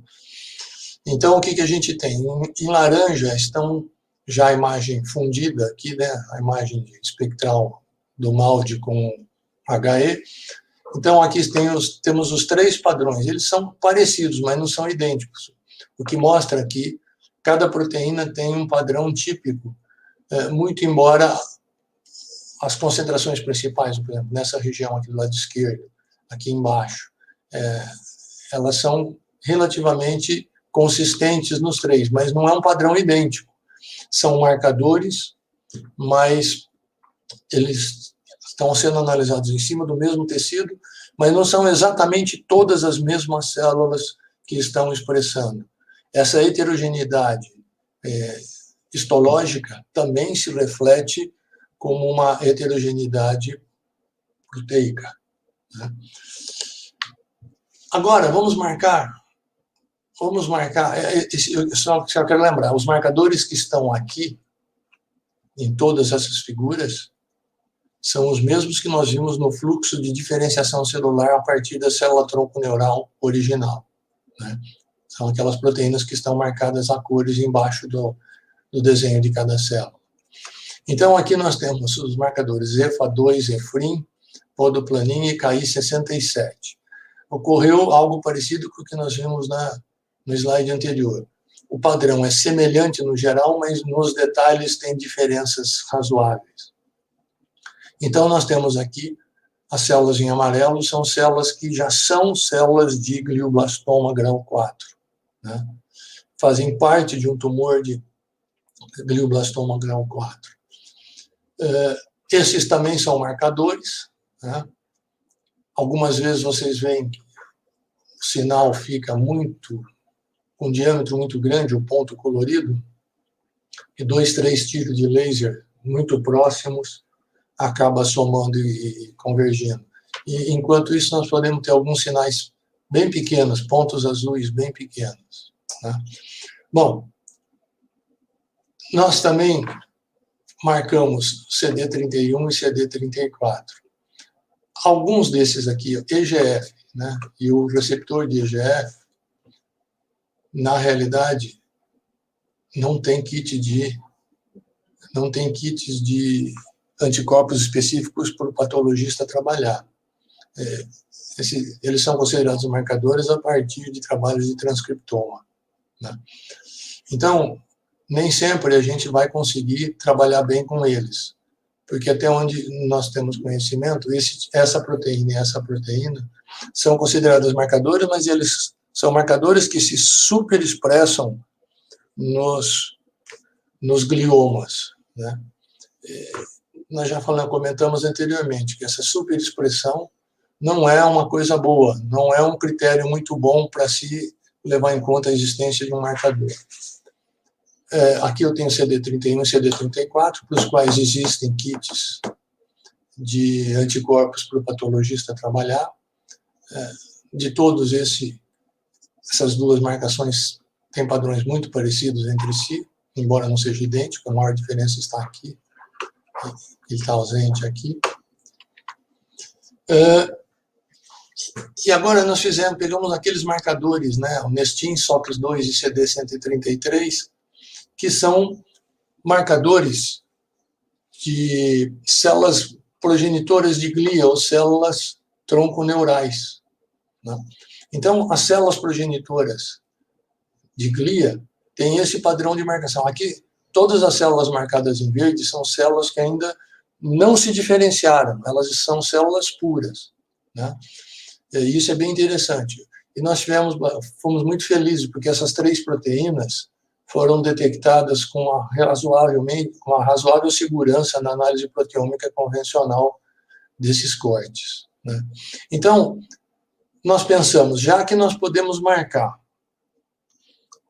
Então, o que a gente tem? Em laranja estão já a imagem fundida aqui, né? A imagem espectral do MALDI com HE. Então, aqui temos os 3 padrões. Eles são parecidos, mas não são idênticos. O que mostra que cada proteína tem um padrão típico, muito embora as concentrações principais, por exemplo, nessa região aqui do lado esquerdo, aqui embaixo, elas são relativamente consistentes nos 3, mas não é um padrão idêntico. São marcadores, mas eles estão sendo analisados em cima do mesmo tecido, mas não são exatamente todas as mesmas células que estão expressando. Essa heterogeneidade histológica também se reflete como uma heterogeneidade proteica. Né? Agora, vamos marcar, eu só quero lembrar, os marcadores que estão aqui, em todas essas figuras, são os mesmos que nós vimos no fluxo de diferenciação celular a partir da célula-tronco neural original, né? São aquelas proteínas que estão marcadas a cores embaixo do desenho de cada célula. Então, aqui nós temos os marcadores EFA2, EFRIN, podoplanin e KI67. Ocorreu algo parecido com o que nós vimos no slide anterior. O padrão é semelhante no geral, mas nos detalhes tem diferenças razoáveis. Então, nós temos aqui as células em amarelo, são células que já são células de glioblastoma grau 4, né? Fazem parte de um tumor de glioblastoma grau 4. Esses também são marcadores, né? Algumas vezes vocês veem que o sinal fica com um diâmetro muito grande, o ponto colorido, e 2, 3 tiros de laser muito próximos acaba somando e convergindo. E, enquanto isso, nós podemos ter alguns sinais bem pequenos, pontos azuis bem pequenos, né? Bom, nós também marcamos CD31 e CD34. Alguns desses aqui, EGF, né, e o receptor de EGF, na realidade, não tem kits de anticorpos específicos para o patologista trabalhar. Eles são considerados marcadores a partir de trabalhos de transcriptoma, né? Então, nem sempre a gente vai conseguir trabalhar bem com eles, porque até onde nós temos conhecimento, essa proteína e essa proteína são considerados marcadores, mas eles são marcadores que se superexpressam nos gliomas, né? Nós já comentamos anteriormente que essa superexpressão não é uma coisa boa, não é um critério muito bom para se levar em conta a existência de um marcador. Aqui eu tenho CD31 e CD34, para os quais existem kits de anticorpos para o patologista trabalhar. De todos essas duas marcações têm padrões muito parecidos entre si, embora não seja idêntico, a maior diferença está aqui, ele está ausente aqui. E agora nós pegamos aqueles marcadores, né, o Nestin, SOX2 e CD133, que são marcadores de células progenitoras de glia, ou células tronconeurais, né? Então, as células progenitoras de glia têm esse padrão de marcação. Aqui, todas as células marcadas em verde são células que ainda não se diferenciaram, elas são células puras, né? E isso é bem interessante. E nós fomos muito felizes, porque essas 3 proteínas foram detectadas com a razoável segurança na análise proteômica convencional desses cortes, né? Então, nós pensamos, já que nós podemos marcar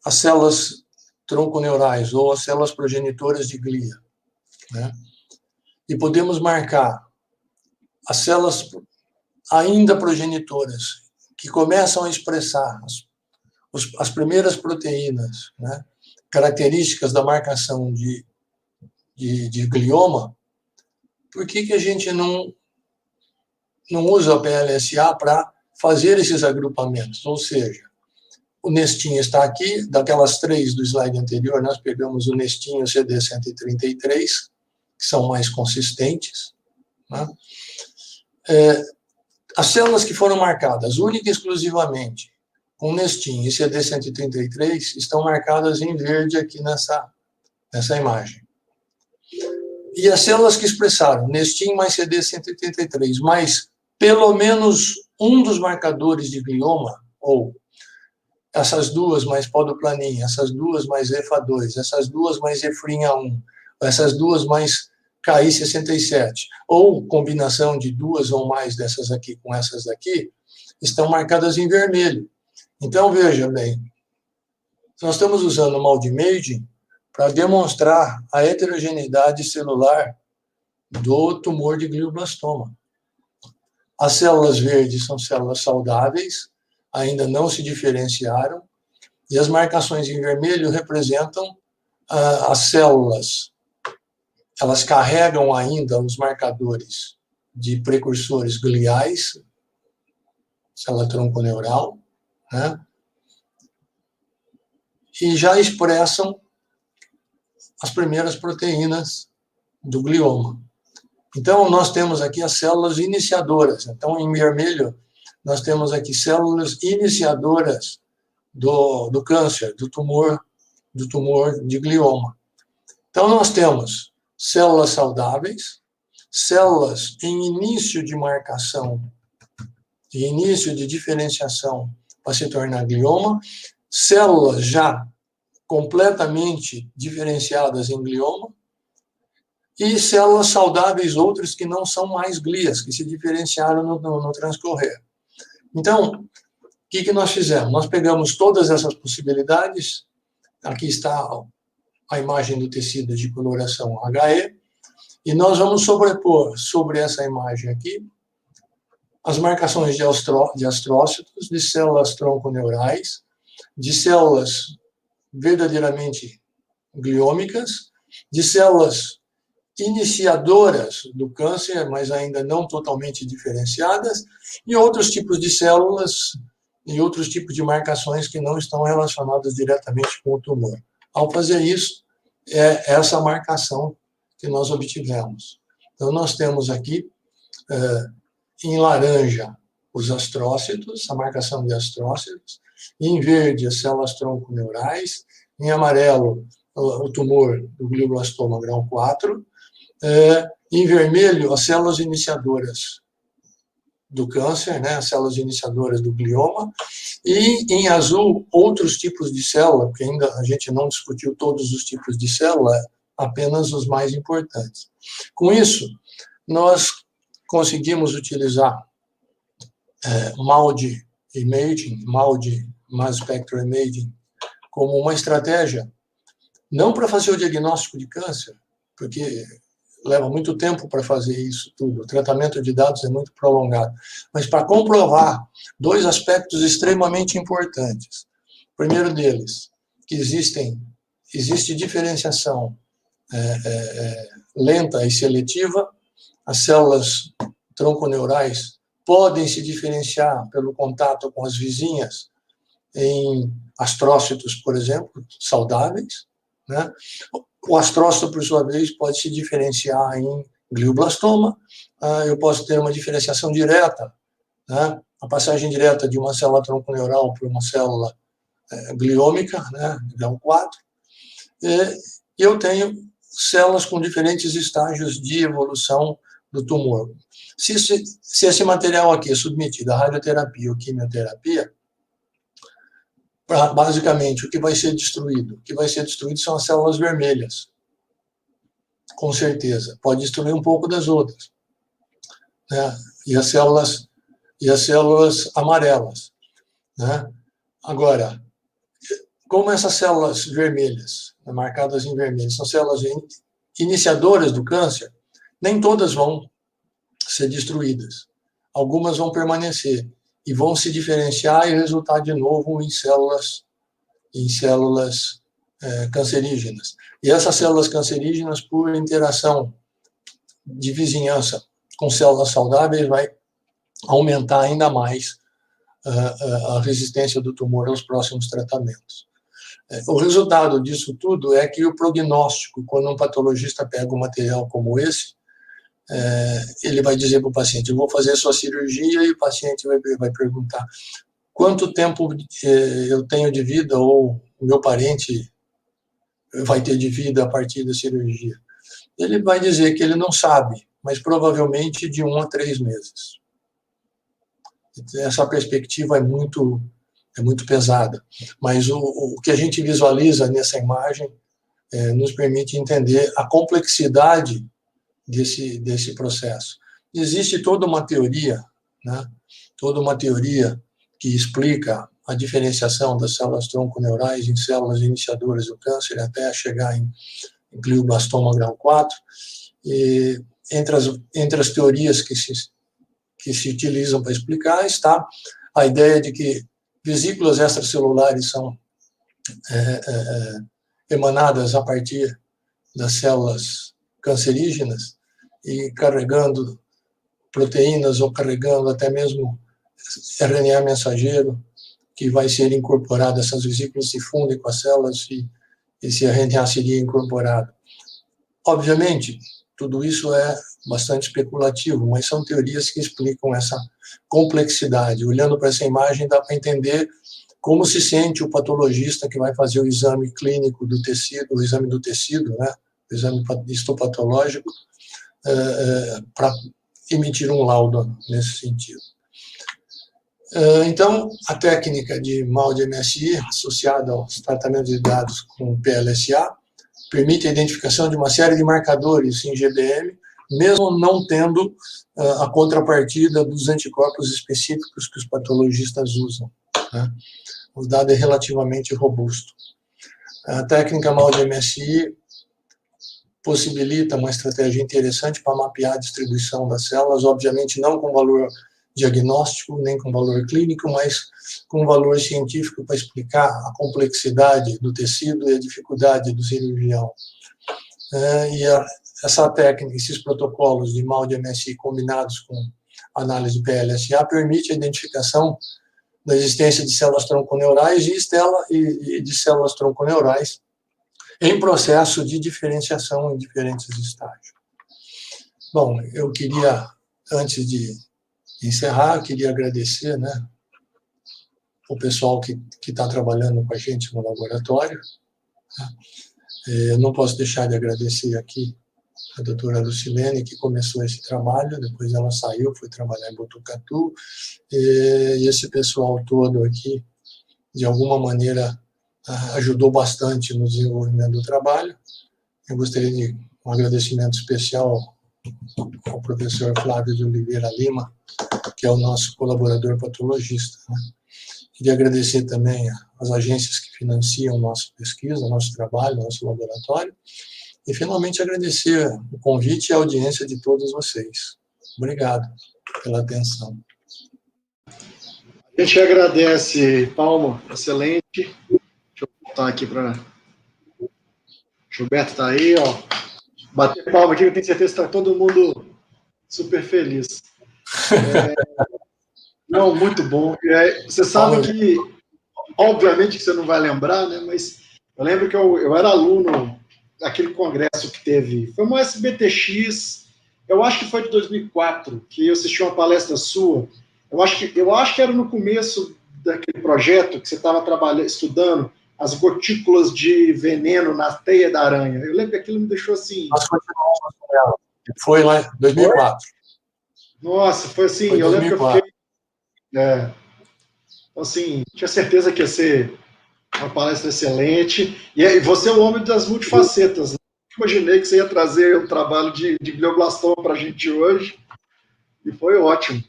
as células tronconeurais ou as células progenitoras de glia, né, e podemos marcar as células ainda progenitoras que começam a expressar as primeiras proteínas, né, características da marcação de glioma, por que a gente não usa a PLSA para fazer esses agrupamentos? Ou seja, o Nestin está aqui, daquelas 3 do slide anterior, nós pegamos o Nestin e o CD133, que são mais consistentes, né? As células que foram marcadas única e exclusivamente com Nestin e CD133 estão marcadas em verde aqui nessa imagem. E as células que expressaram Nestin mais CD133, mais pelo menos um dos marcadores de glioma, ou essas 2 mais podoplanin, essas 2 mais EFA2, essas 2 mais EFRIN-A1, essas 2 mais KI67, ou combinação de 2 ou mais dessas aqui com essas aqui, estão marcadas em vermelho. Então, veja bem, nós estamos usando o Maldimaging para demonstrar a heterogeneidade celular do tumor de glioblastoma. As células verdes são células saudáveis, ainda não se diferenciaram, e as marcações em vermelho representam as células elas carregam ainda os marcadores de precursores gliais, célula tronco neural, né? E já expressam as primeiras proteínas do glioma. Então, nós temos aqui as células iniciadoras. Então, em vermelho, nós temos aqui células iniciadoras do câncer, do tumor de glioma. Então, nós temos células saudáveis, células em início de marcação, de início de diferenciação para se tornar glioma, células já completamente diferenciadas em glioma, e células saudáveis outras que não são mais glias, que se diferenciaram no transcorrer. Então, o que nós fizemos? Nós pegamos todas essas possibilidades, aqui está a imagem do tecido de coloração HE, e nós vamos sobrepor sobre essa imagem aqui as marcações de astrócitos, de células tronconeurais, de células verdadeiramente gliômicas, de células iniciadoras do câncer, mas ainda não totalmente diferenciadas, e outros tipos de células e outros tipos de marcações que não estão relacionadas diretamente com o tumor. Ao fazer isso, é essa marcação que nós obtivemos. Então, nós temos aqui, em laranja, os astrócitos, a marcação de astrócitos, em verde, as células tronconeurais, em amarelo, o tumor do glioblastoma grau 4, em vermelho, as células iniciadoras do câncer, né, as células iniciadoras do glioma, e em azul, outros tipos de célula, porque ainda a gente não discutiu todos os tipos de célula, apenas os mais importantes. Com isso, nós conseguimos utilizar MALDI Imaging, MALDI, Mass Spectral Imaging, como uma estratégia, não para fazer o diagnóstico de câncer, porque leva muito tempo para fazer isso tudo, o tratamento de dados é muito prolongado, mas para comprovar dois aspectos extremamente importantes. O primeiro deles, que existe diferenciação lenta e seletiva, as células tronconeurais podem se diferenciar pelo contato com as vizinhas em astrócitos, por exemplo, saudáveis, né? O astrócito, por sua vez, pode se diferenciar em glioblastoma, eu posso ter uma diferenciação direta, né? A passagem direta de uma célula tronconeural para uma célula gliômica, né? Grau 4, e eu tenho células com diferentes estágios de evolução do tumor. Se esse material aqui é submetido à radioterapia ou quimioterapia, basicamente, o que vai ser destruído? O que vai ser destruído são as células vermelhas, com certeza. Pode destruir um pouco das outras, né? E as células amarelas, né? Agora, como essas células vermelhas, marcadas em vermelho, são células iniciadoras do câncer, nem todas vão ser destruídas. Algumas vão permanecer e vão se diferenciar e resultar de novo em células cancerígenas. E essas células cancerígenas, por interação de vizinhança com células saudáveis, vai aumentar ainda mais a resistência do tumor aos próximos tratamentos. O resultado disso tudo é que o prognóstico, quando um patologista pega um material como esse, ele vai dizer para o paciente, eu vou fazer a sua cirurgia, e o paciente vai perguntar quanto tempo eu tenho de vida, ou o meu parente vai ter de vida a partir da cirurgia. Ele vai dizer que ele não sabe, mas provavelmente de 1 a 3 meses. Essa perspectiva é muito pesada, mas o que a gente visualiza nessa imagem nos permite entender a complexidade desse processo. Existe toda uma teoria, né? Toda uma teoria que explica a diferenciação das células tronconeurais em células iniciadoras do câncer até chegar em glioblastoma grau 4. E entre as teorias que se utilizam para explicar está a ideia de que vesículas extracelulares são emanadas a partir das células cancerígenas e carregando proteínas ou carregando até mesmo RNA mensageiro, que vai ser incorporado, essas vesículas se fundem com as células e esse RNA seria incorporado. Obviamente, tudo isso é bastante especulativo, mas são teorias que explicam essa complexidade. Olhando para essa imagem, dá para entender como se sente o patologista que vai fazer o exame clínico do tecido, o exame do tecido, né, o exame histopatológico, para emitir um laudo nesse sentido. Então, a técnica de MALDI-MSI, associada aos tratamentos de dados com PLSA, permite a identificação de uma série de marcadores em GBM, mesmo não tendo a contrapartida dos anticorpos específicos que os patologistas usam, né? O dado é relativamente robusto. A técnica MALDI-MSI possibilita uma estratégia interessante para mapear a distribuição das células, obviamente não com valor diagnóstico, nem com valor clínico, mas com valor científico para explicar a complexidade do tecido e a dificuldade do cirurgião. Essa técnica, esses protocolos de MALDI-MSI combinados com análise do PLSA permite a identificação da existência de células tronconeurais e de células tronconeurais em processo de diferenciação em diferentes estágios. Bom, eu queria, antes de encerrar, queria agradecer, né, o pessoal que está trabalhando com a gente no laboratório. Não posso deixar de agradecer aqui a doutora Lucilene, que começou esse trabalho, depois ela saiu, foi trabalhar em Botucatu, e esse pessoal todo aqui, de alguma maneira, ajudou bastante no desenvolvimento do trabalho. Eu gostaria de um agradecimento especial ao professor Flávio de Oliveira Lima, que é o nosso colaborador patologista, né? Queria agradecer também às agências que financiam nossa pesquisa, nosso trabalho, nosso laboratório, e finalmente agradecer o convite e a audiência de todos vocês. Obrigado pela atenção. A gente agradece, Paulo, excelente. Deixa eu voltar aqui para... Gilberto está aí, ó. Bater palma aqui, eu tenho certeza que está todo mundo super feliz. Não, muito bom. Você sabe que, obviamente que você não vai lembrar, né? Mas eu lembro que eu era aluno daquele congresso que teve, foi um SBTX, eu acho que foi de 2004, que eu assisti uma palestra sua. Eu acho que era no começo daquele projeto que você estava estudando as gotículas de veneno na teia da aranha. Eu lembro que aquilo me deixou assim... Foi lá em 2004. Nossa, foi assim, eu lembro que eu fiquei... Então, assim, tinha certeza que ia ser uma palestra excelente. E você é o homem das multifacetas, né? Imaginei que você ia trazer um trabalho de glioblastoma para a gente hoje, e foi ótimo.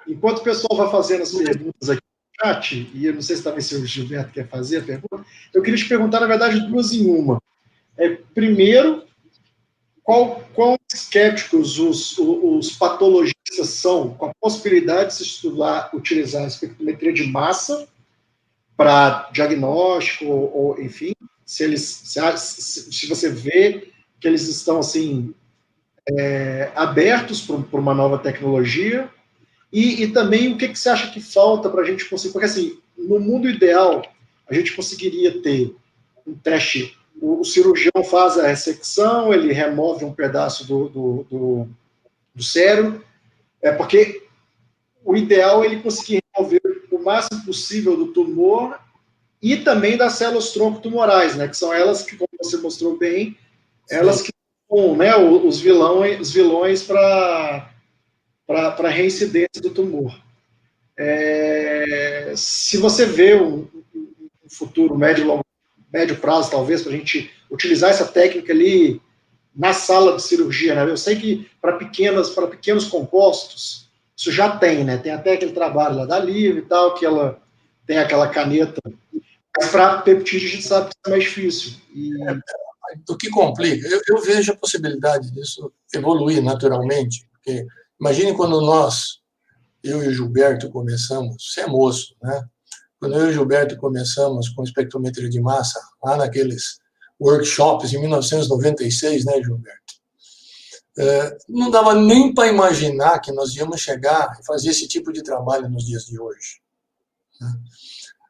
Enquanto o pessoal vai fazendo as perguntas aqui no chat, e eu não sei se também o Gilberto quer fazer a pergunta, eu queria te perguntar, na verdade, duas em uma. Primeiro, quão escépticos os patologistas são com a possibilidade de se utilizar a espectrometria de massa para diagnóstico, ou enfim, se você vê que eles estão assim, abertos para uma nova tecnologia, e também o que você acha que falta para a gente conseguir, porque assim, no mundo ideal, a gente conseguiria ter um teste, o cirurgião faz a ressecção, ele remove um pedaço do cérebro, porque o ideal é ele conseguir remover o máximo possível do tumor e também das células tronco-tumorais, né, que são elas que, como você mostrou bem, elas que são, né, os vilões para a reincidência do tumor. Se você vê um futuro médio prazo, talvez, para a gente utilizar essa técnica ali na sala de cirurgia, né? Eu sei que para pequenos compostos, isso já tem, né? Tem até aquele trabalho lá da Liv e tal, que ela tem aquela caneta. Mas para peptídeo a gente sabe que é mais difícil. O que complica, eu vejo a possibilidade disso evoluir naturalmente, porque imagine quando eu e o Gilberto começamos, você é moço, né? Quando eu e o Gilberto começamos com espectrometria de massa, lá naqueles workshops em 1996, né, Gilberto? Não dava nem para imaginar que nós íamos chegar e fazer esse tipo de trabalho nos dias de hoje.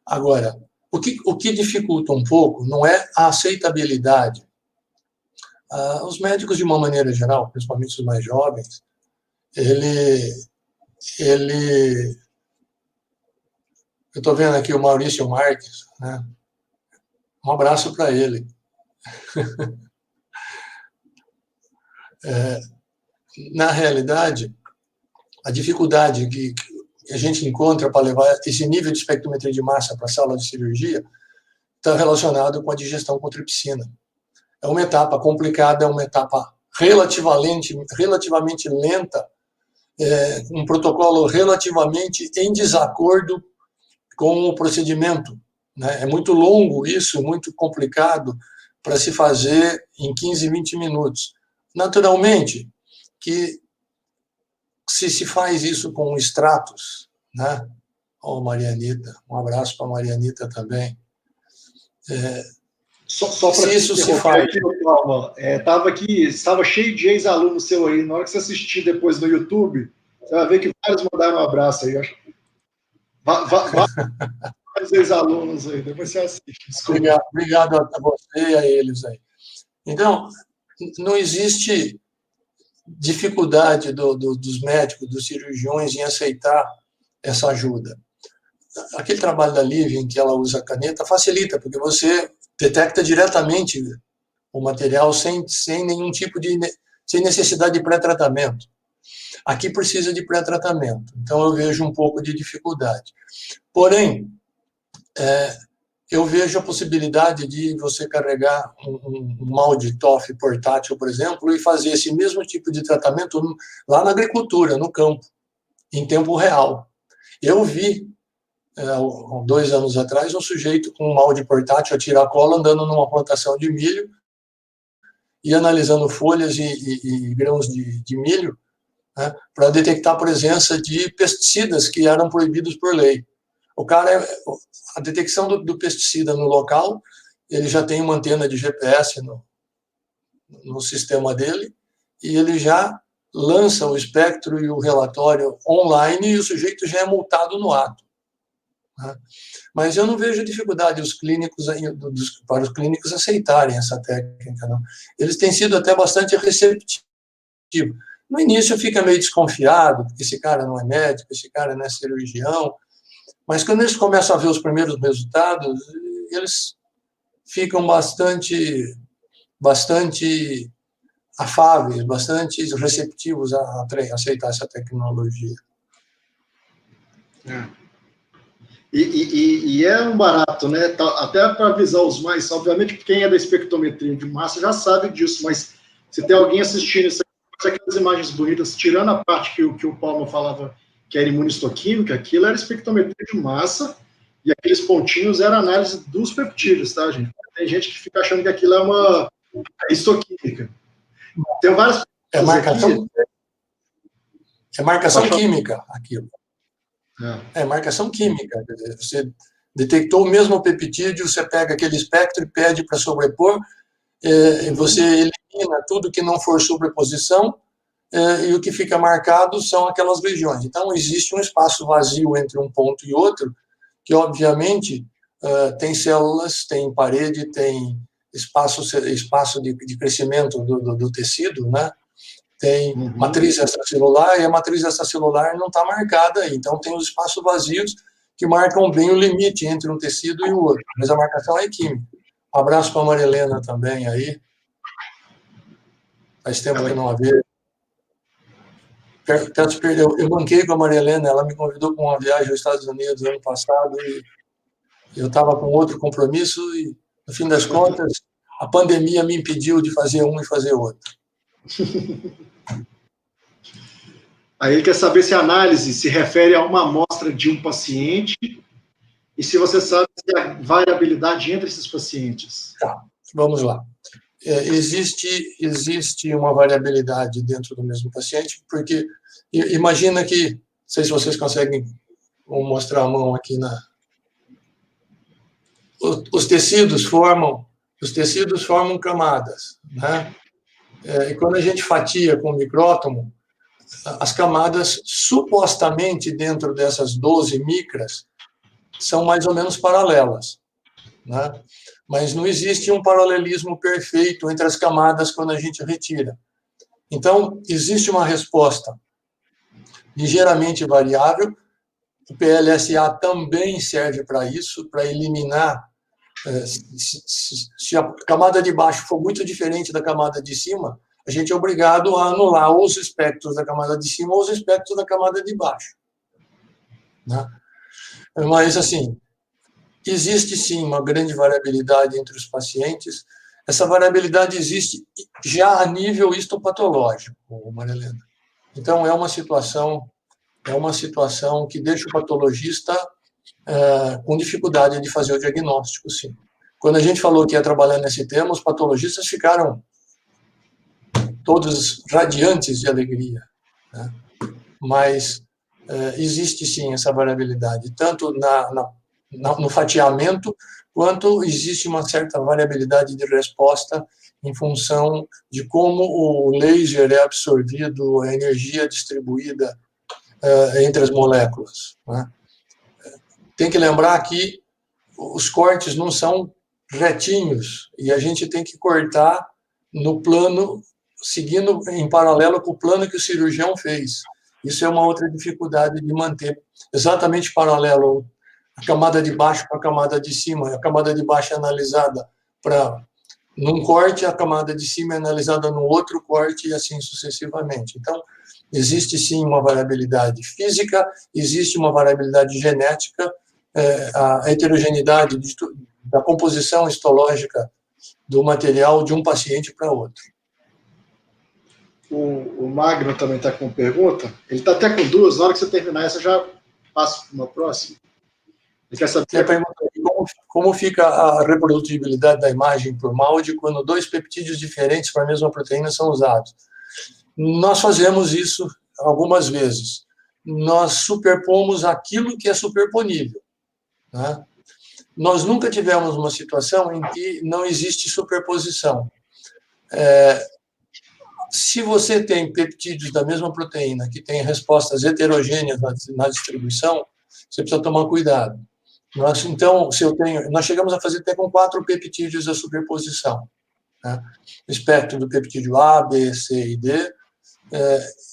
Agora, o que dificulta um pouco não é a aceitabilidade. Os médicos, de uma maneira geral, principalmente os mais jovens, eu estou vendo aqui o Maurício Marques, né? Um abraço para ele. Na realidade, a dificuldade que a gente encontra para levar esse nível de espectrometria de massa para a sala de cirurgia está relacionado com a digestão com tripsina. É uma etapa complicada, é uma etapa relativamente lenta, um protocolo relativamente em desacordo com o procedimento, né? É muito longo isso, muito complicado para se fazer em 15, 20 minutos. Naturalmente, que se faz isso com extratos, né? Marianita, um abraço para a Marianita também. Só para isso se faz. Estava cheio de ex-alunos seu aí. Na hora que você assistir depois no YouTube, você vai ver que vários mandaram um abraço aí. Vários ex-alunos aí, depois você assiste. Obrigado a você e a eles aí. Então, não existe dificuldade dos médicos, dos cirurgiões em aceitar essa ajuda. Aquele trabalho da Lívia em que ela usa a caneta facilita, porque você detecta diretamente o material sem nenhum tipo sem necessidade de pré-tratamento. Aqui precisa de pré-tratamento, então eu vejo um pouco de dificuldade. Porém, eu vejo a possibilidade de você carregar um molde TOF portátil, por exemplo, e fazer esse mesmo tipo de tratamento lá na agricultura, no campo, em tempo real. Eu vi, 2 anos atrás, um sujeito com um molde portátil a tiracolo andando numa plantação de milho e analisando folhas e grãos de milho, né, para detectar a presença de pesticidas que eram proibidos por lei. A detecção do pesticida no local, ele já tem uma antena de GPS no sistema dele, e ele já lança o espectro e o relatório online, e o sujeito já é multado no ato. Né? Mas eu não vejo dificuldade para os clínicos aceitarem essa técnica. Não. Eles têm sido até bastante receptivos. No início fica meio desconfiado, porque esse cara não é médico, esse cara não é cirurgião, mas quando eles começam a ver os primeiros resultados, eles ficam bastante afáveis, bastante receptivos a aceitar essa tecnologia. E é um barato, né? Até para avisar os mais, obviamente, quem é da espectrometria de massa já sabe disso, mas se tem alguém assistindo isso, aquelas imagens bonitas, tirando a parte que o Paulo falava que era imunistoquímica, aquilo era espectrometria de massa, e aqueles pontinhos eram análise dos peptídeos, tá, gente? Tem gente que fica achando que aquilo é uma histoquímica. Tem várias coisas é marcação química, aquilo. É marcação química. Você detectou o mesmo peptídeo, você pega aquele espectro e pede para sobrepor, você elimina tudo que não for sobreposição, e o que fica marcado são aquelas regiões. Então, existe um espaço vazio entre um ponto e outro, que, obviamente, tem células, tem parede, tem espaço de crescimento do tecido, né? Tem matriz extracelular, e a matriz extracelular não está marcada, então tem os espaços vazios que marcam bem o limite entre um tecido e o outro, mas a marcação é química. Um abraço para a Marilena também aí. Faz tempo que não a vejo. Eu banquei com a Marilena, ela me convidou para uma viagem aos Estados Unidos ano passado, e eu estava com outro compromisso, e, no fim das contas, a pandemia me impediu de fazer um e fazer outro. Aí ele quer saber se a análise se refere a uma amostra de um paciente e se você sabe se há variabilidade entre esses pacientes. Tá, vamos lá. Existe uma variabilidade dentro do mesmo paciente, porque imagina que, não sei se vocês conseguem mostrar a mão aqui os tecidos formam camadas, né? E quando a gente fatia com o micrótomo, as camadas, supostamente, dentro dessas 12 micras, são mais ou menos paralelas, né? Mas não existe um paralelismo perfeito entre as camadas quando a gente retira. Então, existe uma resposta ligeiramente variável. O PLSA também serve para isso, para eliminar. Se a camada de baixo for muito diferente da camada de cima, a gente é obrigado a anular os espectros da camada de cima ou os espectros da camada de baixo, né? Mas, assim, existe sim uma grande variabilidade entre os pacientes. Essa variabilidade existe já a nível histopatológico, Maria Helena. Então, é uma situação que deixa o patologista com dificuldade de fazer o diagnóstico, sim. Quando a gente falou que ia trabalhar nesse tema, os patologistas ficaram todos radiantes de alegria, né? Mas existe sim essa variabilidade, tanto no fatiamento, quanto existe uma certa variabilidade de resposta em função de como o laser é absorvido, a energia distribuída entre as moléculas, né? Tem que lembrar que os cortes não são retinhos, e a gente tem que cortar no plano, seguindo em paralelo com o plano que o cirurgião fez. Isso é uma outra dificuldade de manter exatamente paralelo a camada de baixo com a camada de cima. A camada de baixo é analisada num corte, a camada de cima é analisada no outro corte, e assim sucessivamente. Então, existe sim uma variabilidade física, existe uma variabilidade genética, a heterogeneidade da composição histológica do material de um paciente para outro. O Magno também está com pergunta. Ele está até com duas. Na hora que você terminar essa, eu já passo para uma próxima. Ele quer saber como fica a reprodutibilidade da imagem por molde quando 2 peptídeos diferentes para a mesma proteína são usados. Nós fazemos isso algumas vezes. Nós superpomos aquilo que é superponível, né? Nós nunca tivemos uma situação em que não existe superposição. Se você tem peptídeos da mesma proteína que têm respostas heterogêneas na distribuição, você precisa tomar cuidado. Então, nós chegamos a fazer até com 4 peptídeos a superposição, né? O espectro do peptídeo A, B, C e D.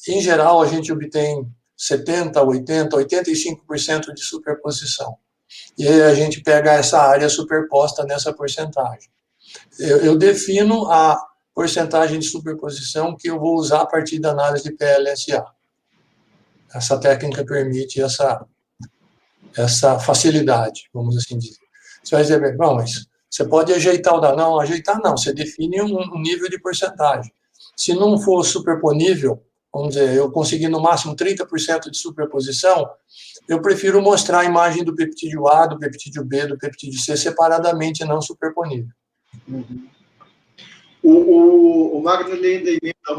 Em geral, a gente obtém 70%, 80%, 85% de superposição. E aí a gente pega essa área superposta nessa porcentagem. Eu defino a porcentagem de superposição que eu vou usar a partir da análise de PLSA. Essa técnica permite essa facilidade, vamos assim dizer. Você vai dizer, bom, mas você pode ajeitar o dado. Não, ajeitar não, você define um nível de porcentagem. Se não for superponível, vamos dizer, eu conseguir no máximo 30% de superposição, eu prefiro mostrar a imagem do peptídeo A, do peptídeo B, do peptídeo C separadamente, não superponível. Uhum. O Magno ainda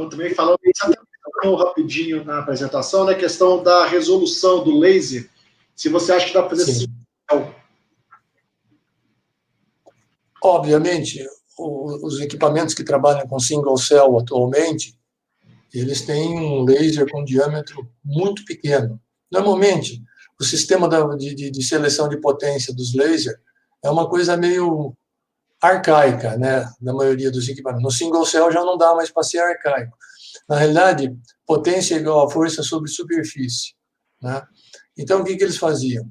também falou, até rapidinho na apresentação, né, questão da resolução do laser, se você acha que dá para fazer assim. Obviamente, os equipamentos que trabalham com single cell atualmente, eles têm um laser com diâmetro muito pequeno. Normalmente, o sistema de seleção de potência dos lasers é uma coisa meio arcaica, né, na maioria dos equipamentos. No single cell já não dá mais para ser arcaico. Na realidade, potência é igual a força sobre superfície, né? Então, o que eles faziam?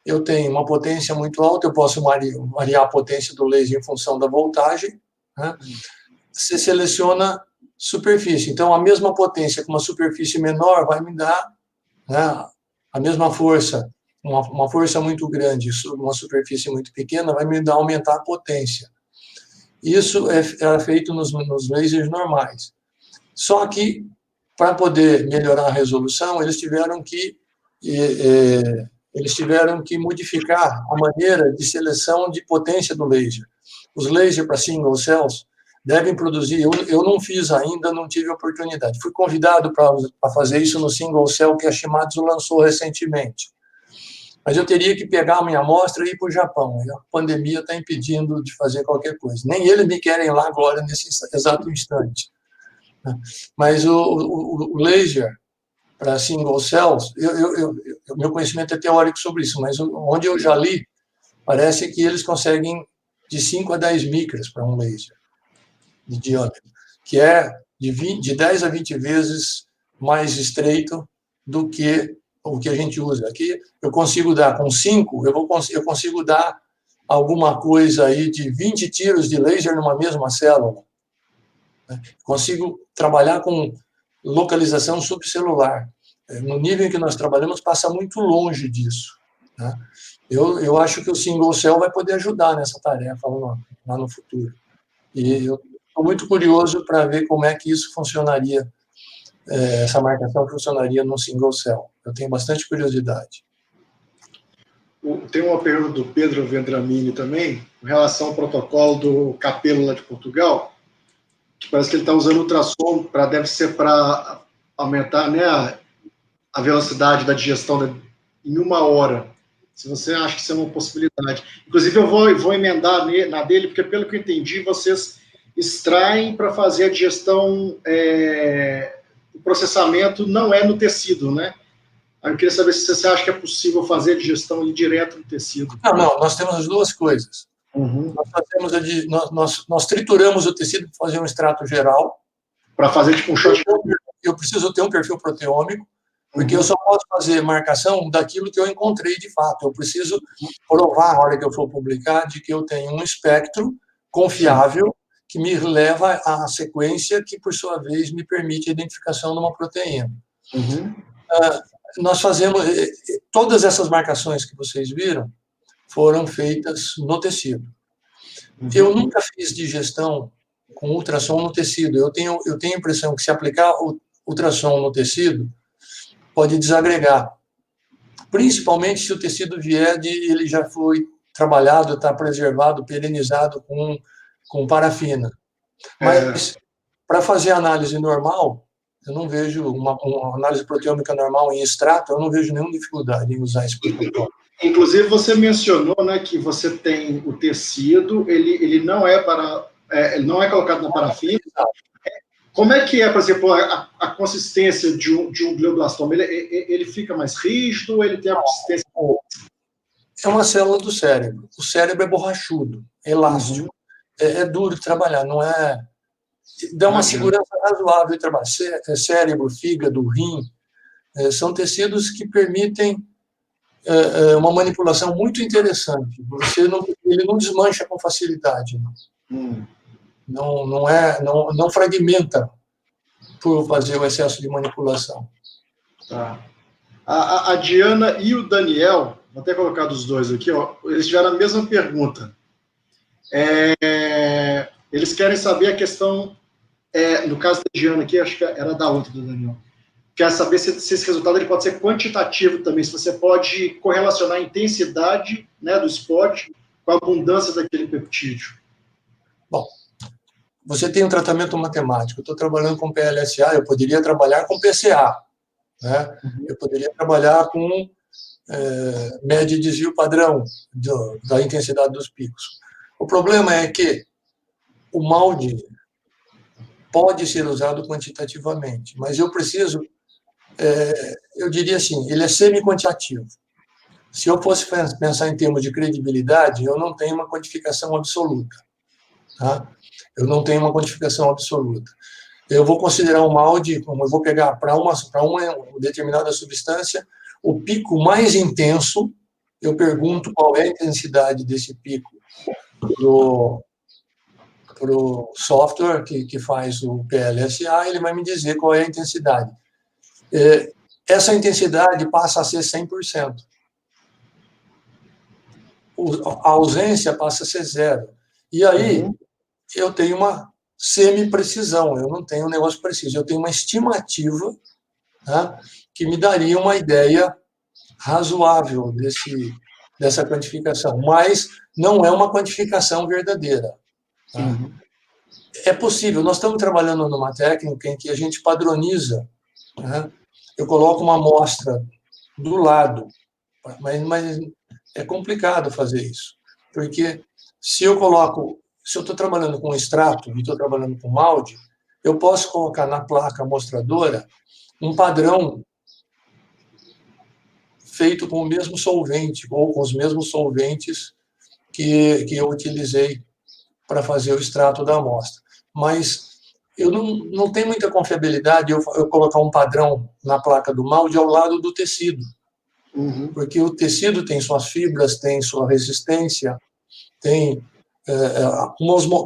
Eu tenho uma potência muito alta, eu posso variar a potência do laser em função da voltagem, né? Você seleciona superfície. Então, a mesma potência com uma superfície menor vai me dar, né, a mesma força, uma força muito grande, uma superfície muito pequena, vai me dar aumentar a potência. Isso era feito nos lasers normais. Só que, para poder melhorar a resolução, eles tiveram que modificar a maneira de seleção de potência do laser. Os lasers para single cells devem produzir, eu não fiz ainda, não tive oportunidade. Fui convidado para fazer isso no single cell que a Shimadzu lançou recentemente. Mas eu teria que pegar a minha amostra e ir para o Japão. A pandemia está impedindo de fazer qualquer coisa. Nem eles me querem lá agora, nesse exato instante. Mas o laser para single cells, meu conhecimento é teórico sobre isso, mas onde eu já li, parece que eles conseguem de 5 a 10 micras para um laser de diâmetro, que é de 10 a 20 vezes mais estreito do que o que a gente usa. Aqui eu consigo dar com 5, eu consigo dar alguma coisa aí de 20 tiros de laser numa mesma célula. Consigo trabalhar com localização subcelular. No nível em que nós trabalhamos, passa muito longe disso. Né? Eu acho que o single cell vai poder ajudar nessa tarefa lá no futuro. E eu estou muito curioso para ver como é que isso funcionaria, essa marcação funcionaria no single cell. Eu tenho bastante curiosidade. Tem uma pergunta do Pedro Vendramini também, em relação ao protocolo do Capello lá de Portugal, que parece que ele está usando ultrassom, deve ser para aumentar, né, a velocidade da digestão em 1 hora. Se você acha que isso é uma possibilidade. Inclusive, eu vou emendar na dele, porque, pelo que eu entendi, vocês extraem para fazer a digestão, o processamento não é no tecido, né? Aí eu queria saber se você acha que é possível fazer a digestão ali direto no tecido. Não, nós temos as duas coisas. Uhum. Nós trituramos o tecido para fazer um extrato geral. Para fazer tipo um shot. Eu preciso ter um perfil proteômico, porque eu só posso fazer marcação daquilo que eu encontrei de fato. Eu preciso provar, na hora que eu for publicar, de que eu tenho um espectro confiável que me leva à sequência que, por sua vez, me permite a identificação de uma proteína. Uhum. Nós fazemos... Todas essas marcações que vocês viram foram feitas no tecido. Uhum. Eu nunca fiz digestão com ultrassom no tecido. Eu tenho a impressão que, se aplicar o ultrassom no tecido, pode desagregar. Principalmente se o tecido ele já foi trabalhado, está preservado, perenizado com parafina. Mas, para fazer análise normal, eu não vejo uma análise proteômica normal em extrato, eu não vejo nenhuma dificuldade em usar esse protocolo. Inclusive, você mencionou, né, que você tem o tecido, ele não é ele não é colocado na parafina. Como é que é, por exemplo, a consistência de um glioblastoma? Ele fica mais rígido ou ele tem a consistência? É uma célula do cérebro. O cérebro é borrachudo, elástico. Uhum. É duro de trabalhar, não é... Dá uma segurança razoável de trabalhar. Cérebro, fígado, rim, são tecidos que permitem uma manipulação muito interessante. Ele não desmancha com facilidade. Não fragmenta por fazer o excesso de manipulação. Tá. A Diana e o Daniel, vou até colocar dos dois aqui, ó, eles tiveram a mesma pergunta. Eles querem saber a questão, no caso da Diana aqui, acho que era da outra do Daniel, quer saber se esse resultado ele pode ser quantitativo também, se você pode correlacionar a intensidade, né, do spot com a abundância daquele peptídeo. Bom, você tem um tratamento matemático. Eu estou trabalhando com PLSA, eu poderia trabalhar com PCA. Né? Eu poderia trabalhar com média de desvio padrão da intensidade dos picos. O problema é que o MALDI pode ser usado quantitativamente, mas eu preciso, eu diria assim, ele é semi-quantitativo. Se eu fosse pensar em termos de credibilidade, eu não tenho uma quantificação absoluta. Tá? Eu não tenho uma quantificação absoluta. Eu vou considerar um MALDI, como eu vou pegar para uma determinada substância, o pico mais intenso, eu pergunto qual é a intensidade desse pico para o software que faz o PLSA, ele vai me dizer qual é a intensidade. Essa intensidade passa a ser 100%. A ausência passa a ser 0. E aí, eu tenho uma semi-precisão, eu não tenho um negócio preciso, eu tenho uma estimativa, tá, que me daria uma ideia razoável dessa quantificação, mas não é uma quantificação verdadeira. Tá? É possível, nós estamos trabalhando numa técnica em que a gente padroniza, né? Eu coloco uma amostra do lado, mas é complicado fazer isso, porque se eu estou trabalhando com extrato e estou trabalhando com MALDI, eu posso colocar na placa mostradora um padrão feito com o mesmo solvente, ou com os mesmos solventes que eu utilizei para fazer o extrato da amostra. Mas eu não tenho muita confiabilidade eu colocar um padrão na placa do molde ao lado do tecido, porque o tecido tem suas fibras, tem sua resistência, tem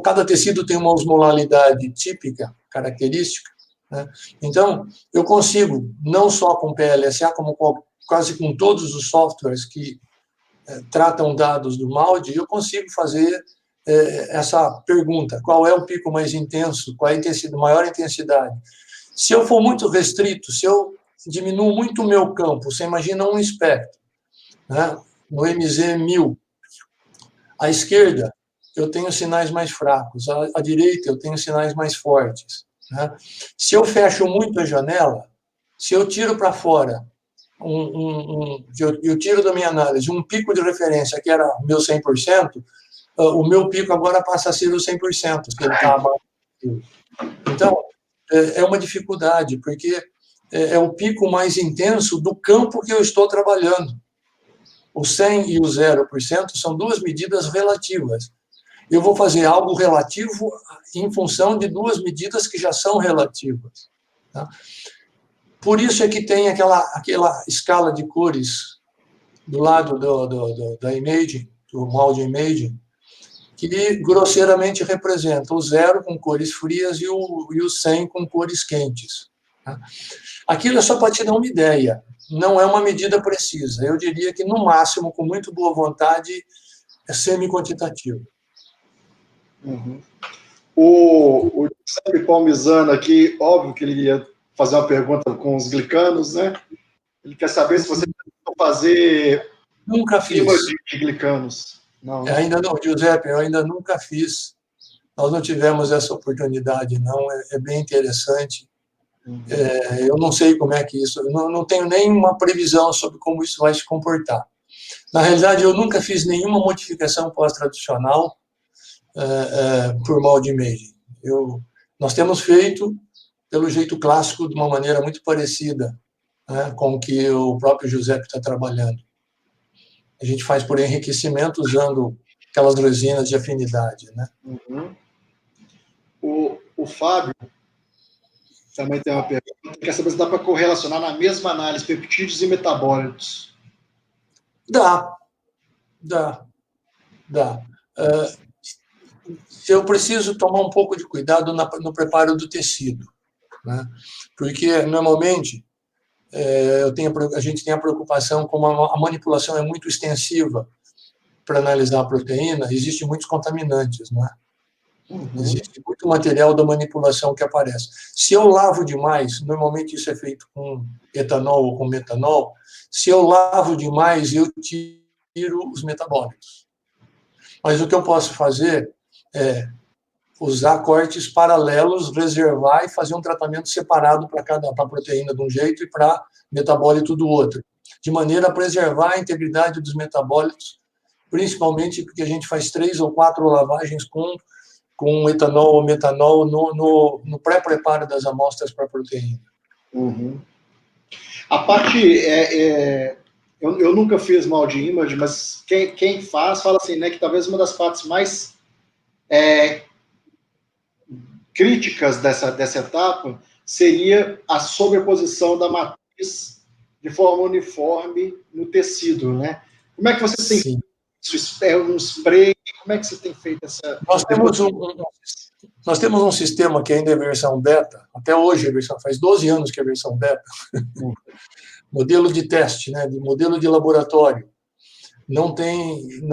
cada tecido tem uma osmolaridade típica, característica, né? Então, eu consigo, não só com PLSA, como quase com todos os softwares que tratam dados do molde, eu consigo fazer essa pergunta: qual é o pico mais intenso, qual é a maior intensidade? Se eu for muito restrito, se eu diminuo muito o meu campo, você imagina um espectro, né? No MZ1000, à esquerda, eu tenho sinais mais fracos, à direita, eu tenho sinais mais fortes, né? Se eu fecho muito a janela, se eu tiro para fora, eu tiro da minha análise um pico de referência que era meu 100%, o meu pico agora passa a ser o 100%, que ele está abaixo. Então, é uma dificuldade, porque é o pico mais intenso do campo que eu estou trabalhando. O 100 e o 0% são duas medidas relativas. Eu vou fazer algo relativo em função de duas medidas que já são relativas, tá? Por isso é que tem aquela escala de cores do lado da imaging, do molde imaging, que grosseiramente representa o 0 com cores frias e o 100 com cores quentes, tá? Aquilo é só para te dar uma ideia, não é uma medida precisa. Eu diria que, no máximo, com muito boa vontade, é semi-quantitativo. O Giuseppe Palmisano aqui, óbvio que ele ia fazer uma pergunta com os glicanos, né? Ele quer saber se você tentou fazer Nunca fiz. De glicanos. Não, né? Ainda não, Giuseppe, eu ainda nunca fiz. Nós não tivemos essa oportunidade, não. É bem interessante. Eu não sei como é que isso... Não tenho nenhuma previsão sobre como isso vai se comportar. Na realidade, eu nunca fiz nenhuma modificação pós-traducional por molde imaging. Nós temos feito, pelo jeito clássico, de uma maneira muito parecida, né, com o que o próprio Giuseppe está trabalhando. A gente faz por enriquecimento usando aquelas resinas de afinidade, né? O Fábio também tem uma pergunta. Quer saber se dá para correlacionar na mesma análise peptídeos e metabólitos? Dá. Eu preciso tomar um pouco de cuidado no preparo do tecido, né? Porque, normalmente, a gente tem a preocupação, como a manipulação é muito extensiva para analisar a proteína, existem muitos contaminantes, não é? Existe muito material da manipulação que aparece. Se eu lavo demais, normalmente isso é feito com etanol ou com metanol, se eu lavo demais, eu tiro os metabólitos. Mas o que eu posso fazer é usar cortes paralelos, reservar e fazer um tratamento separado para a proteína de um jeito e para metabólito do outro, de maneira a preservar a integridade dos metabólitos, principalmente porque a gente faz 3 ou 4 lavagens com etanol ou metanol no pré-preparo das amostras para a proteína. A parte... eu nunca fiz molde image, mas quem faz fala assim, né, que talvez uma das partes mais críticas dessa etapa seria a sobreposição da matriz de forma uniforme no tecido, né? Como é que você tem isso? É um spray? Como é que você tem feito essa... Nós temos um sistema que ainda é versão beta, até hoje faz 12 anos que é versão beta, modelo de teste, né, de modelo de laboratório, não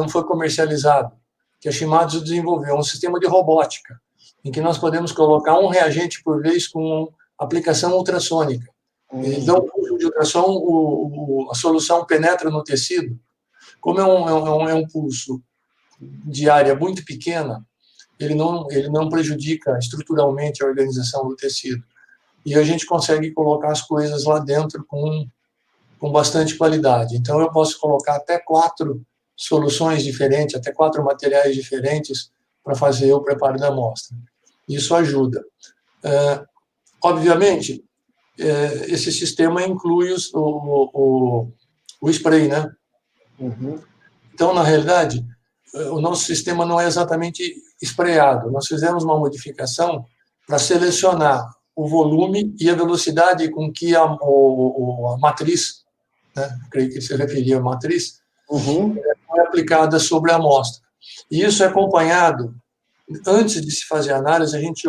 foi comercializado, que a Shimadzu desenvolveu, um sistema de robótica, em que nós podemos colocar um reagente por vez com aplicação ultrassônica. Então, o pulso de ultrassom, a solução penetra no tecido. Como é um pulso de área muito pequena, ele não prejudica estruturalmente a organização do tecido. E a gente consegue colocar as coisas lá dentro com bastante qualidade. Então, eu posso colocar até 4 soluções diferentes, até 4 materiais diferentes para fazer o preparo da amostra. Isso ajuda. Obviamente, esse sistema inclui o spray, né? Uhum. Então, na realidade, o nosso sistema não é exatamente sprayado. Nós fizemos uma modificação para selecionar o volume e a velocidade com que a matriz, né, creio que se referia à matriz, é aplicada sobre a amostra. E isso é acompanhado, antes de se fazer a análise, a gente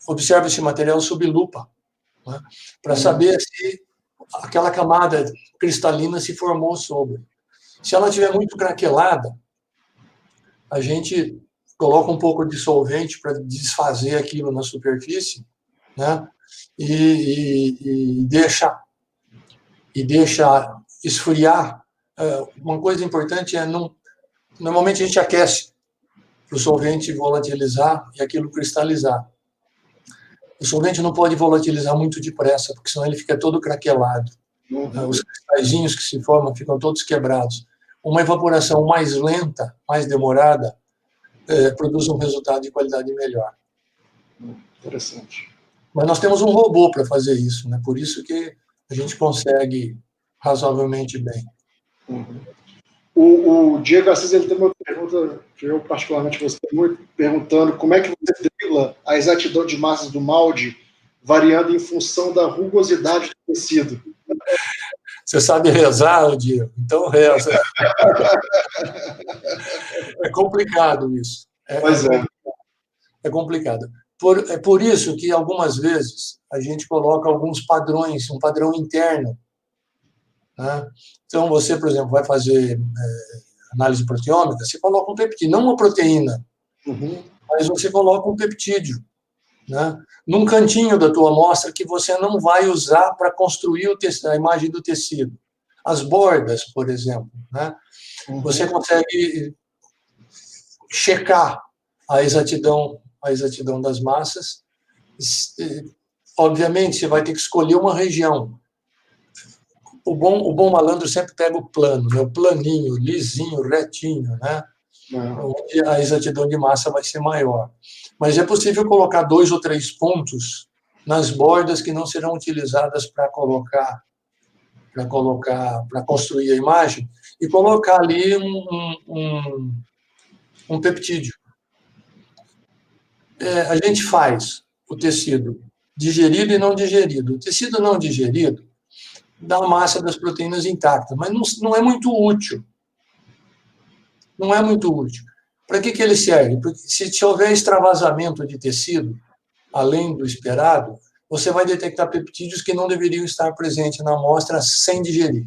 observa esse material sob lupa, né, para saber se aquela camada cristalina se formou sobre. Se ela estiver muito craquelada, a gente coloca um pouco de solvente para desfazer aquilo na superfície, né? E deixa esfriar. Uma coisa importante é normalmente a gente aquece para o solvente volatilizar e aquilo cristalizar. O solvente não pode volatilizar muito depressa, porque senão ele fica todo craquelado. Os cristalzinhos que se formam ficam todos quebrados. Uma evaporação mais lenta, mais demorada, produz um resultado de qualidade melhor. Interessante. Mas nós temos um robô para fazer isso, né? Por isso que a gente consegue razoavelmente bem. O Diego Assis, ele tem uma pergunta que eu particularmente gostei muito, perguntando como é que você dribla a exatidão de massas do molde variando em função da rugosidade do tecido. Você sabe rezar, Diego? Então reza. É complicado isso. É complicado. É por isso que, algumas vezes, a gente coloca alguns padrões, um padrão interno. Né? Então, você, por exemplo, vai fazer análise proteômica, você coloca um peptídeo, não uma proteína, mas você coloca um peptídeo, né? Num cantinho da tua amostra que você não vai usar para construir a imagem do tecido. As bordas, por exemplo, né? Você consegue checar a exatidão das massas. Obviamente, você vai ter que escolher uma região. O bom malandro sempre pega o plano, né? O planinho, lisinho, retinho, né? Onde a exatidão de massa vai ser maior. Mas é possível colocar 2 ou 3 pontos nas bordas que não serão utilizadas para construir a imagem e colocar ali um peptídeo. A gente faz o tecido digerido e não digerido. O tecido não digerido dá a massa das proteínas intacta, mas não é muito útil. Não é muito útil. Para que ele serve? Porque se houver extravasamento de tecido, além do esperado, você vai detectar peptídeos que não deveriam estar presentes na amostra sem digerir.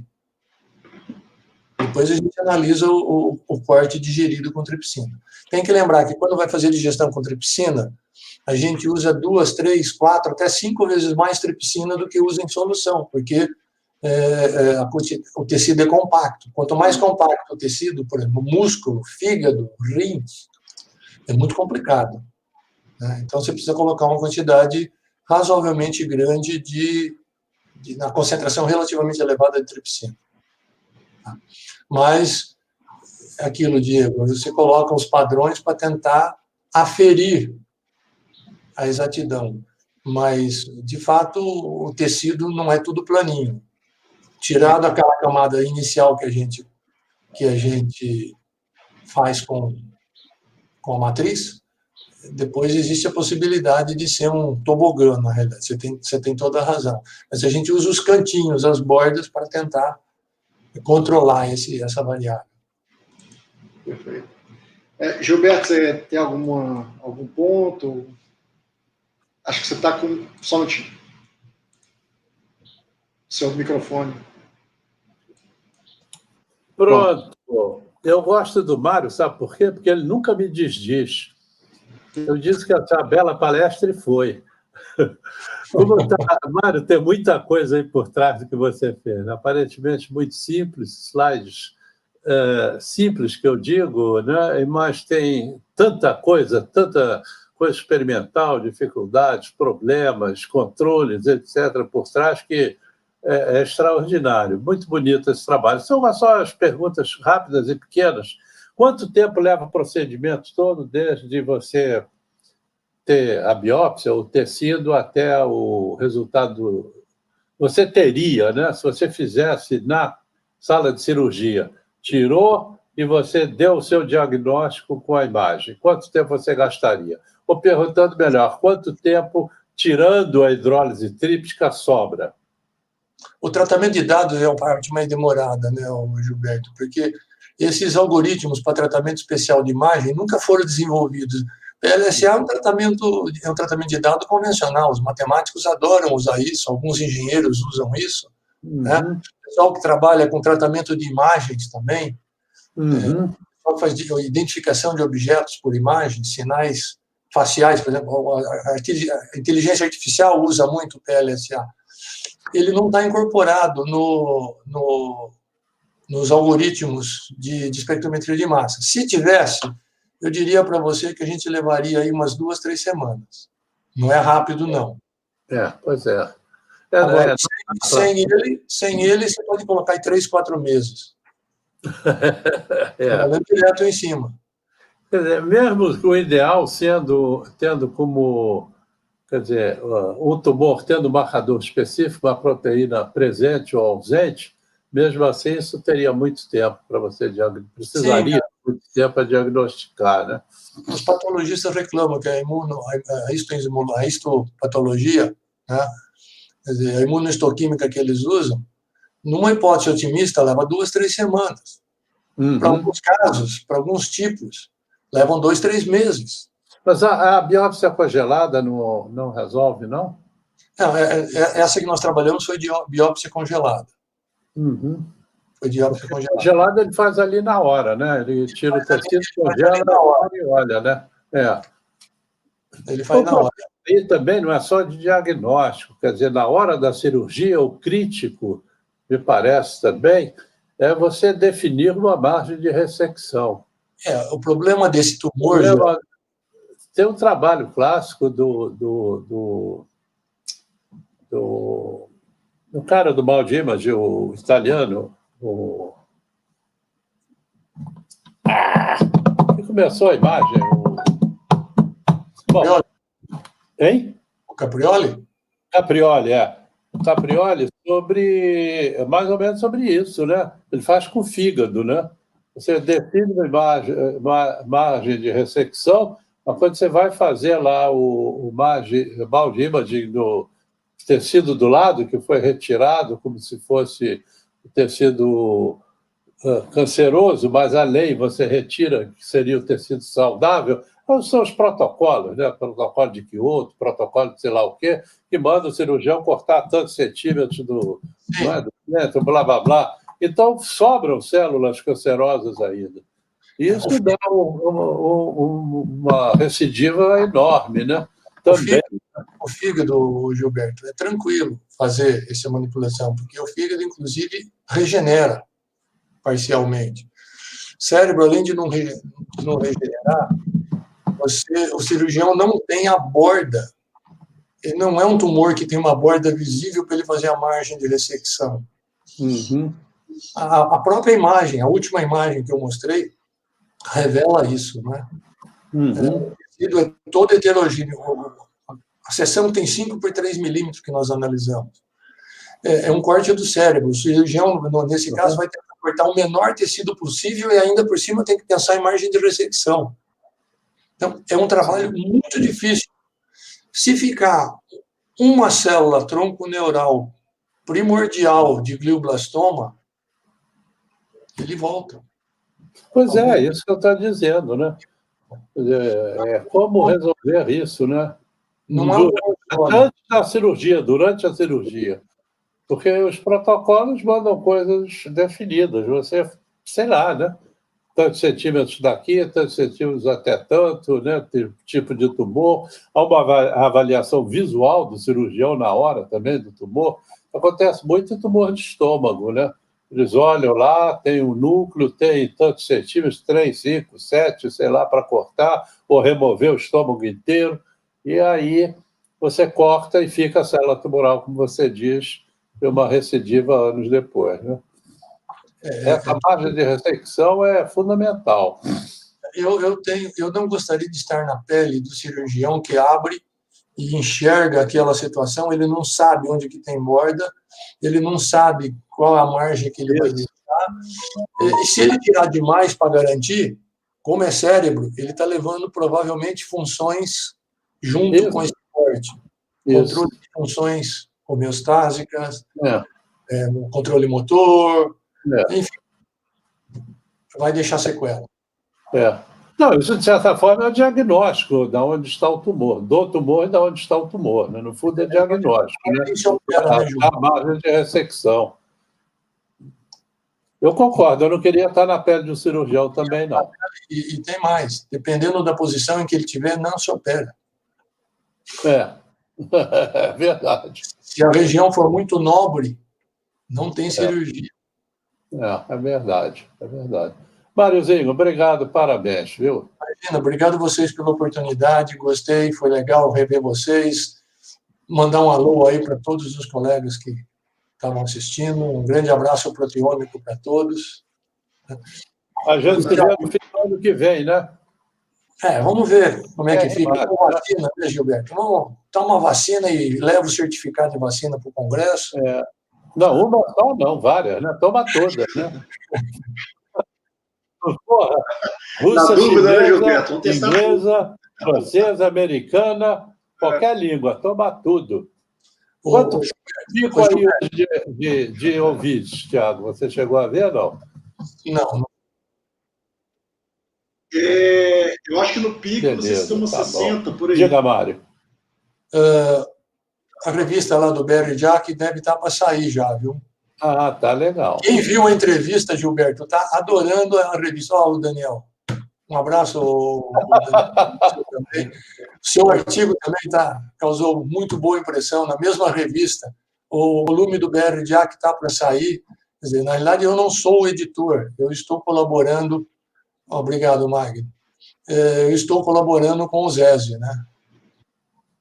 Depois a gente analisa o corte digerido com tripsina. Tem que lembrar que quando vai fazer digestão com tripsina, a gente usa 2, 3, 4, até 5 vezes mais tripsina do que usa em solução, porque o tecido é compacto. Quanto mais compacto o tecido, por exemplo, músculo, fígado, rins, é muito complicado. Né? Então, você precisa colocar uma quantidade razoavelmente grande na concentração relativamente elevada de tripsina. Mas, aquilo, Diego, você coloca os padrões para tentar aferir a exatidão. Mas, de fato, o tecido não é tudo planinho. Tirado aquela camada inicial que a gente faz com a matriz, depois existe a possibilidade de ser um tobogã, na realidade. Você tem toda a razão. Mas a gente usa os cantinhos, as bordas, para tentar controlar essa variável. Perfeito. Gilberto, você tem algum ponto? Acho que você está com... Só um minutinho. Seu microfone. Pronto. Eu gosto do Mário, sabe por quê? Porque ele nunca me desdiz. Eu disse que essa bela palestra e foi. Mário, tem muita coisa aí por trás do que você fez. Aparentemente muito simples, slides simples, que eu digo, né? Mas tem tanta coisa experimental, dificuldades, problemas, controles, etc., por trás, que é extraordinário. Muito bonito esse trabalho. São só as perguntas rápidas e pequenas. Quanto tempo leva o procedimento todo, desde você ter a biópsia, o tecido até o resultado. Você teria, né? Se você fizesse na sala de cirurgia, tirou e você deu o seu diagnóstico com a imagem, quanto tempo você gastaria? Ou perguntando melhor, quanto tempo, tirando a hidrólise tríptica, sobra? O tratamento de dados é a parte mais demorada, né, Gilberto? Porque esses algoritmos para tratamento especial de imagem nunca foram desenvolvidos. PLSA é um tratamento de dado convencional. Os matemáticos adoram usar isso, alguns engenheiros usam isso, né? O pessoal que trabalha com tratamento de imagens também, o pessoal faz identificação de objetos por imagem, sinais faciais, por exemplo, a inteligência artificial usa muito o PLSA. Ele não está incorporado nos algoritmos de espectrometria de massa. Se tivesse, eu diria para você que a gente levaria aí umas 2, 3 semanas. Não é rápido, não. Pois é. Agora, sem ele, você pode colocar em 3, 4 meses. Trabalhando direto em cima. Quer dizer, mesmo o ideal tendo como, quer dizer, um tumor tendo um marcador específico, uma proteína presente ou ausente, mesmo assim isso teria muito tempo para você precisaria de muito tempo para diagnosticar, né? Os patologistas reclamam que a histopatologia, né? Quer dizer, a imunohistoquímica que eles usam, numa hipótese otimista, leva 2, 3 semanas. Para alguns casos, para alguns tipos, levam 2, 3 meses. Mas a biópsia congelada não resolve, não? Não, essa que nós trabalhamos foi de biópsia congelada. Foi de biópsia congelada. Congelada ele faz ali na hora, né? Ele tira o tecido, congela na hora e olha, né? Ele faz na hora. E também não é só de diagnóstico, quer dizer, na hora da cirurgia, o crítico, me parece também, é você definir uma margem de ressecção. O problema desse tumor... Tem um trabalho clássico do cara do Mal de Image, o italiano, que começou a imagem. Bom, hein? O Caprioli? Caprioli, O Caprioli mais ou menos sobre isso, né? Ele faz com o fígado, né? Você define uma margem de ressecção, mas quando você vai fazer lá o Mal de Imaging do tecido do lado, que foi retirado como se fosse o tecido canceroso, mas a lei você retira, que seria o tecido saudável, são os protocolos, né? Protocolo de Kyoto, protocolo de sei lá o quê, que manda o cirurgião cortar tantos centímetros do dentro, blá, blá, blá. Então, sobram células cancerosas ainda. Isso dá uma recidiva enorme, né? Também. O fígado, Gilberto, é tranquilo fazer essa manipulação, porque o fígado, inclusive, regenera parcialmente. O cérebro, além de não regenerar, o cirurgião não tem a borda. Ele não é um tumor que tem uma borda visível para ele fazer a margem de ressecção. A própria imagem, a última imagem que eu mostrei, revela isso, né? O tecido é todo heterogêneo. A seção tem 5 por 3 milímetros que nós analisamos. É um corte do cérebro. O cirurgião, nesse caso, vai tentar cortar o menor tecido possível e ainda por cima tem que pensar em margem de ressecção. Então, é um trabalho muito difícil. Se ficar uma célula tronco neural primordial de glioblastoma, ele volta. Pois é, isso que eu estou dizendo, né? Como resolver isso, né? Antes da cirurgia, durante a cirurgia. Porque os protocolos mandam coisas definidas. Você, sei lá, né? Tantos centímetros daqui, tantos centímetros até tanto, né? Tipo de tumor. Há uma avaliação visual do cirurgião na hora também do tumor. Acontece muito em tumor de estômago, né? Eles olham lá, tem um núcleo, tem tantos centímetros, 3, 5, 7, sei lá, para cortar, ou remover o estômago inteiro. E aí você corta e fica a célula tumoral, como você diz, e uma recidiva anos depois, né? Essa margem de ressecção é fundamental. eu não gostaria de estar na pele do cirurgião que abre e enxerga aquela situação, ele não sabe onde que tem borda, ele não sabe qual a margem que ele vai tirar. E se ele tirar demais para garantir, como é cérebro, ele está levando provavelmente funções junto com esse corte. Controle de funções homeostásicas, controle motor, enfim, vai deixar sequela. Não, isso, de certa forma, é o diagnóstico de onde está o tumor, do tumor e de onde está o tumor. Né? No fundo, é diagnóstico. Né? A margem de ressecção. Eu concordo, eu não queria estar na pele de um cirurgião também, não. E tem mais, dependendo da posição em que ele estiver, não se opera. É verdade. Se a região for muito nobre, não tem cirurgia. É verdade, é verdade. Máriozinho, obrigado, parabéns, viu? Imagina, obrigado a vocês pela oportunidade, gostei, foi legal rever vocês, mandar um alô aí para todos os colegas que estavam assistindo, um grande abraço proteômico para todos. A gente se vê no final do que vem, né? Vamos ver como é que fica. Uma vacina, né, Gilberto? Vamos tomar uma vacina e leva o certificado de vacina para o Congresso. Não, uma só não, várias, né? Toma todas, né? Porra, russa, dúvida, chinesa, inglesa, francesa, americana, qualquer língua, toma tudo. Quanto fico aí hoje de ouvintes, Thiago? Você chegou a ver, não? Não. Eu acho que no pico vocês estão 60, por aí. Diga, Mário. A revista lá do Barry Jack deve estar para sair já, viu? Tá legal. Quem viu a entrevista, Gilberto, está adorando a revista. O Daniel. Um abraço, Daniel. O seu artigo também causou muito boa impressão na mesma revista. O volume do Barry Jack está para sair. Quer dizer, na realidade, eu não sou o editor, eu estou colaborando. Obrigado, Magno. Eu estou colaborando com o Zézio, né?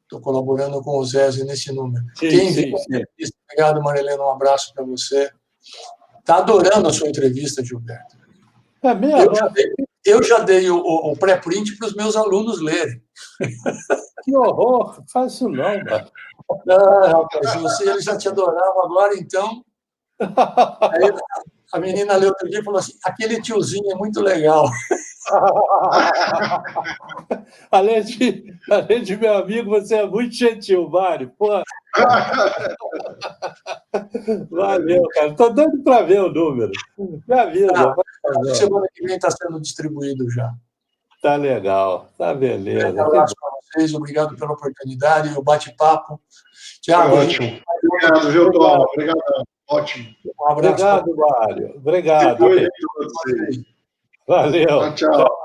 Estou colaborando com o Zézio nesse número. Quem viu a entrevista, obrigado, Marilena, um abraço para você. Está adorando a sua entrevista, Gilberto. É mesmo? Eu já dei o pré-print para os meus alunos lerem. Que horror! Faz isso não, mano. Rapaz, eles já te adoravam agora, então. Aí a menina leu outro dia e falou assim: aquele tiozinho é muito legal. além de meu amigo, você é muito gentil, Mário. Pô. Valeu, cara. Estou doido para ver o número. Me avisa. Semana que vem está sendo distribuído já. Tá legal. Tá beleza. Um abraço para vocês. Obrigado pela oportunidade e o bate-papo. Thiago, ótimo. Obrigado, viu, Paulo? Obrigado. Ótimo. Um abraço. Obrigado, Mário. Obrigado. Valeu. Tchau.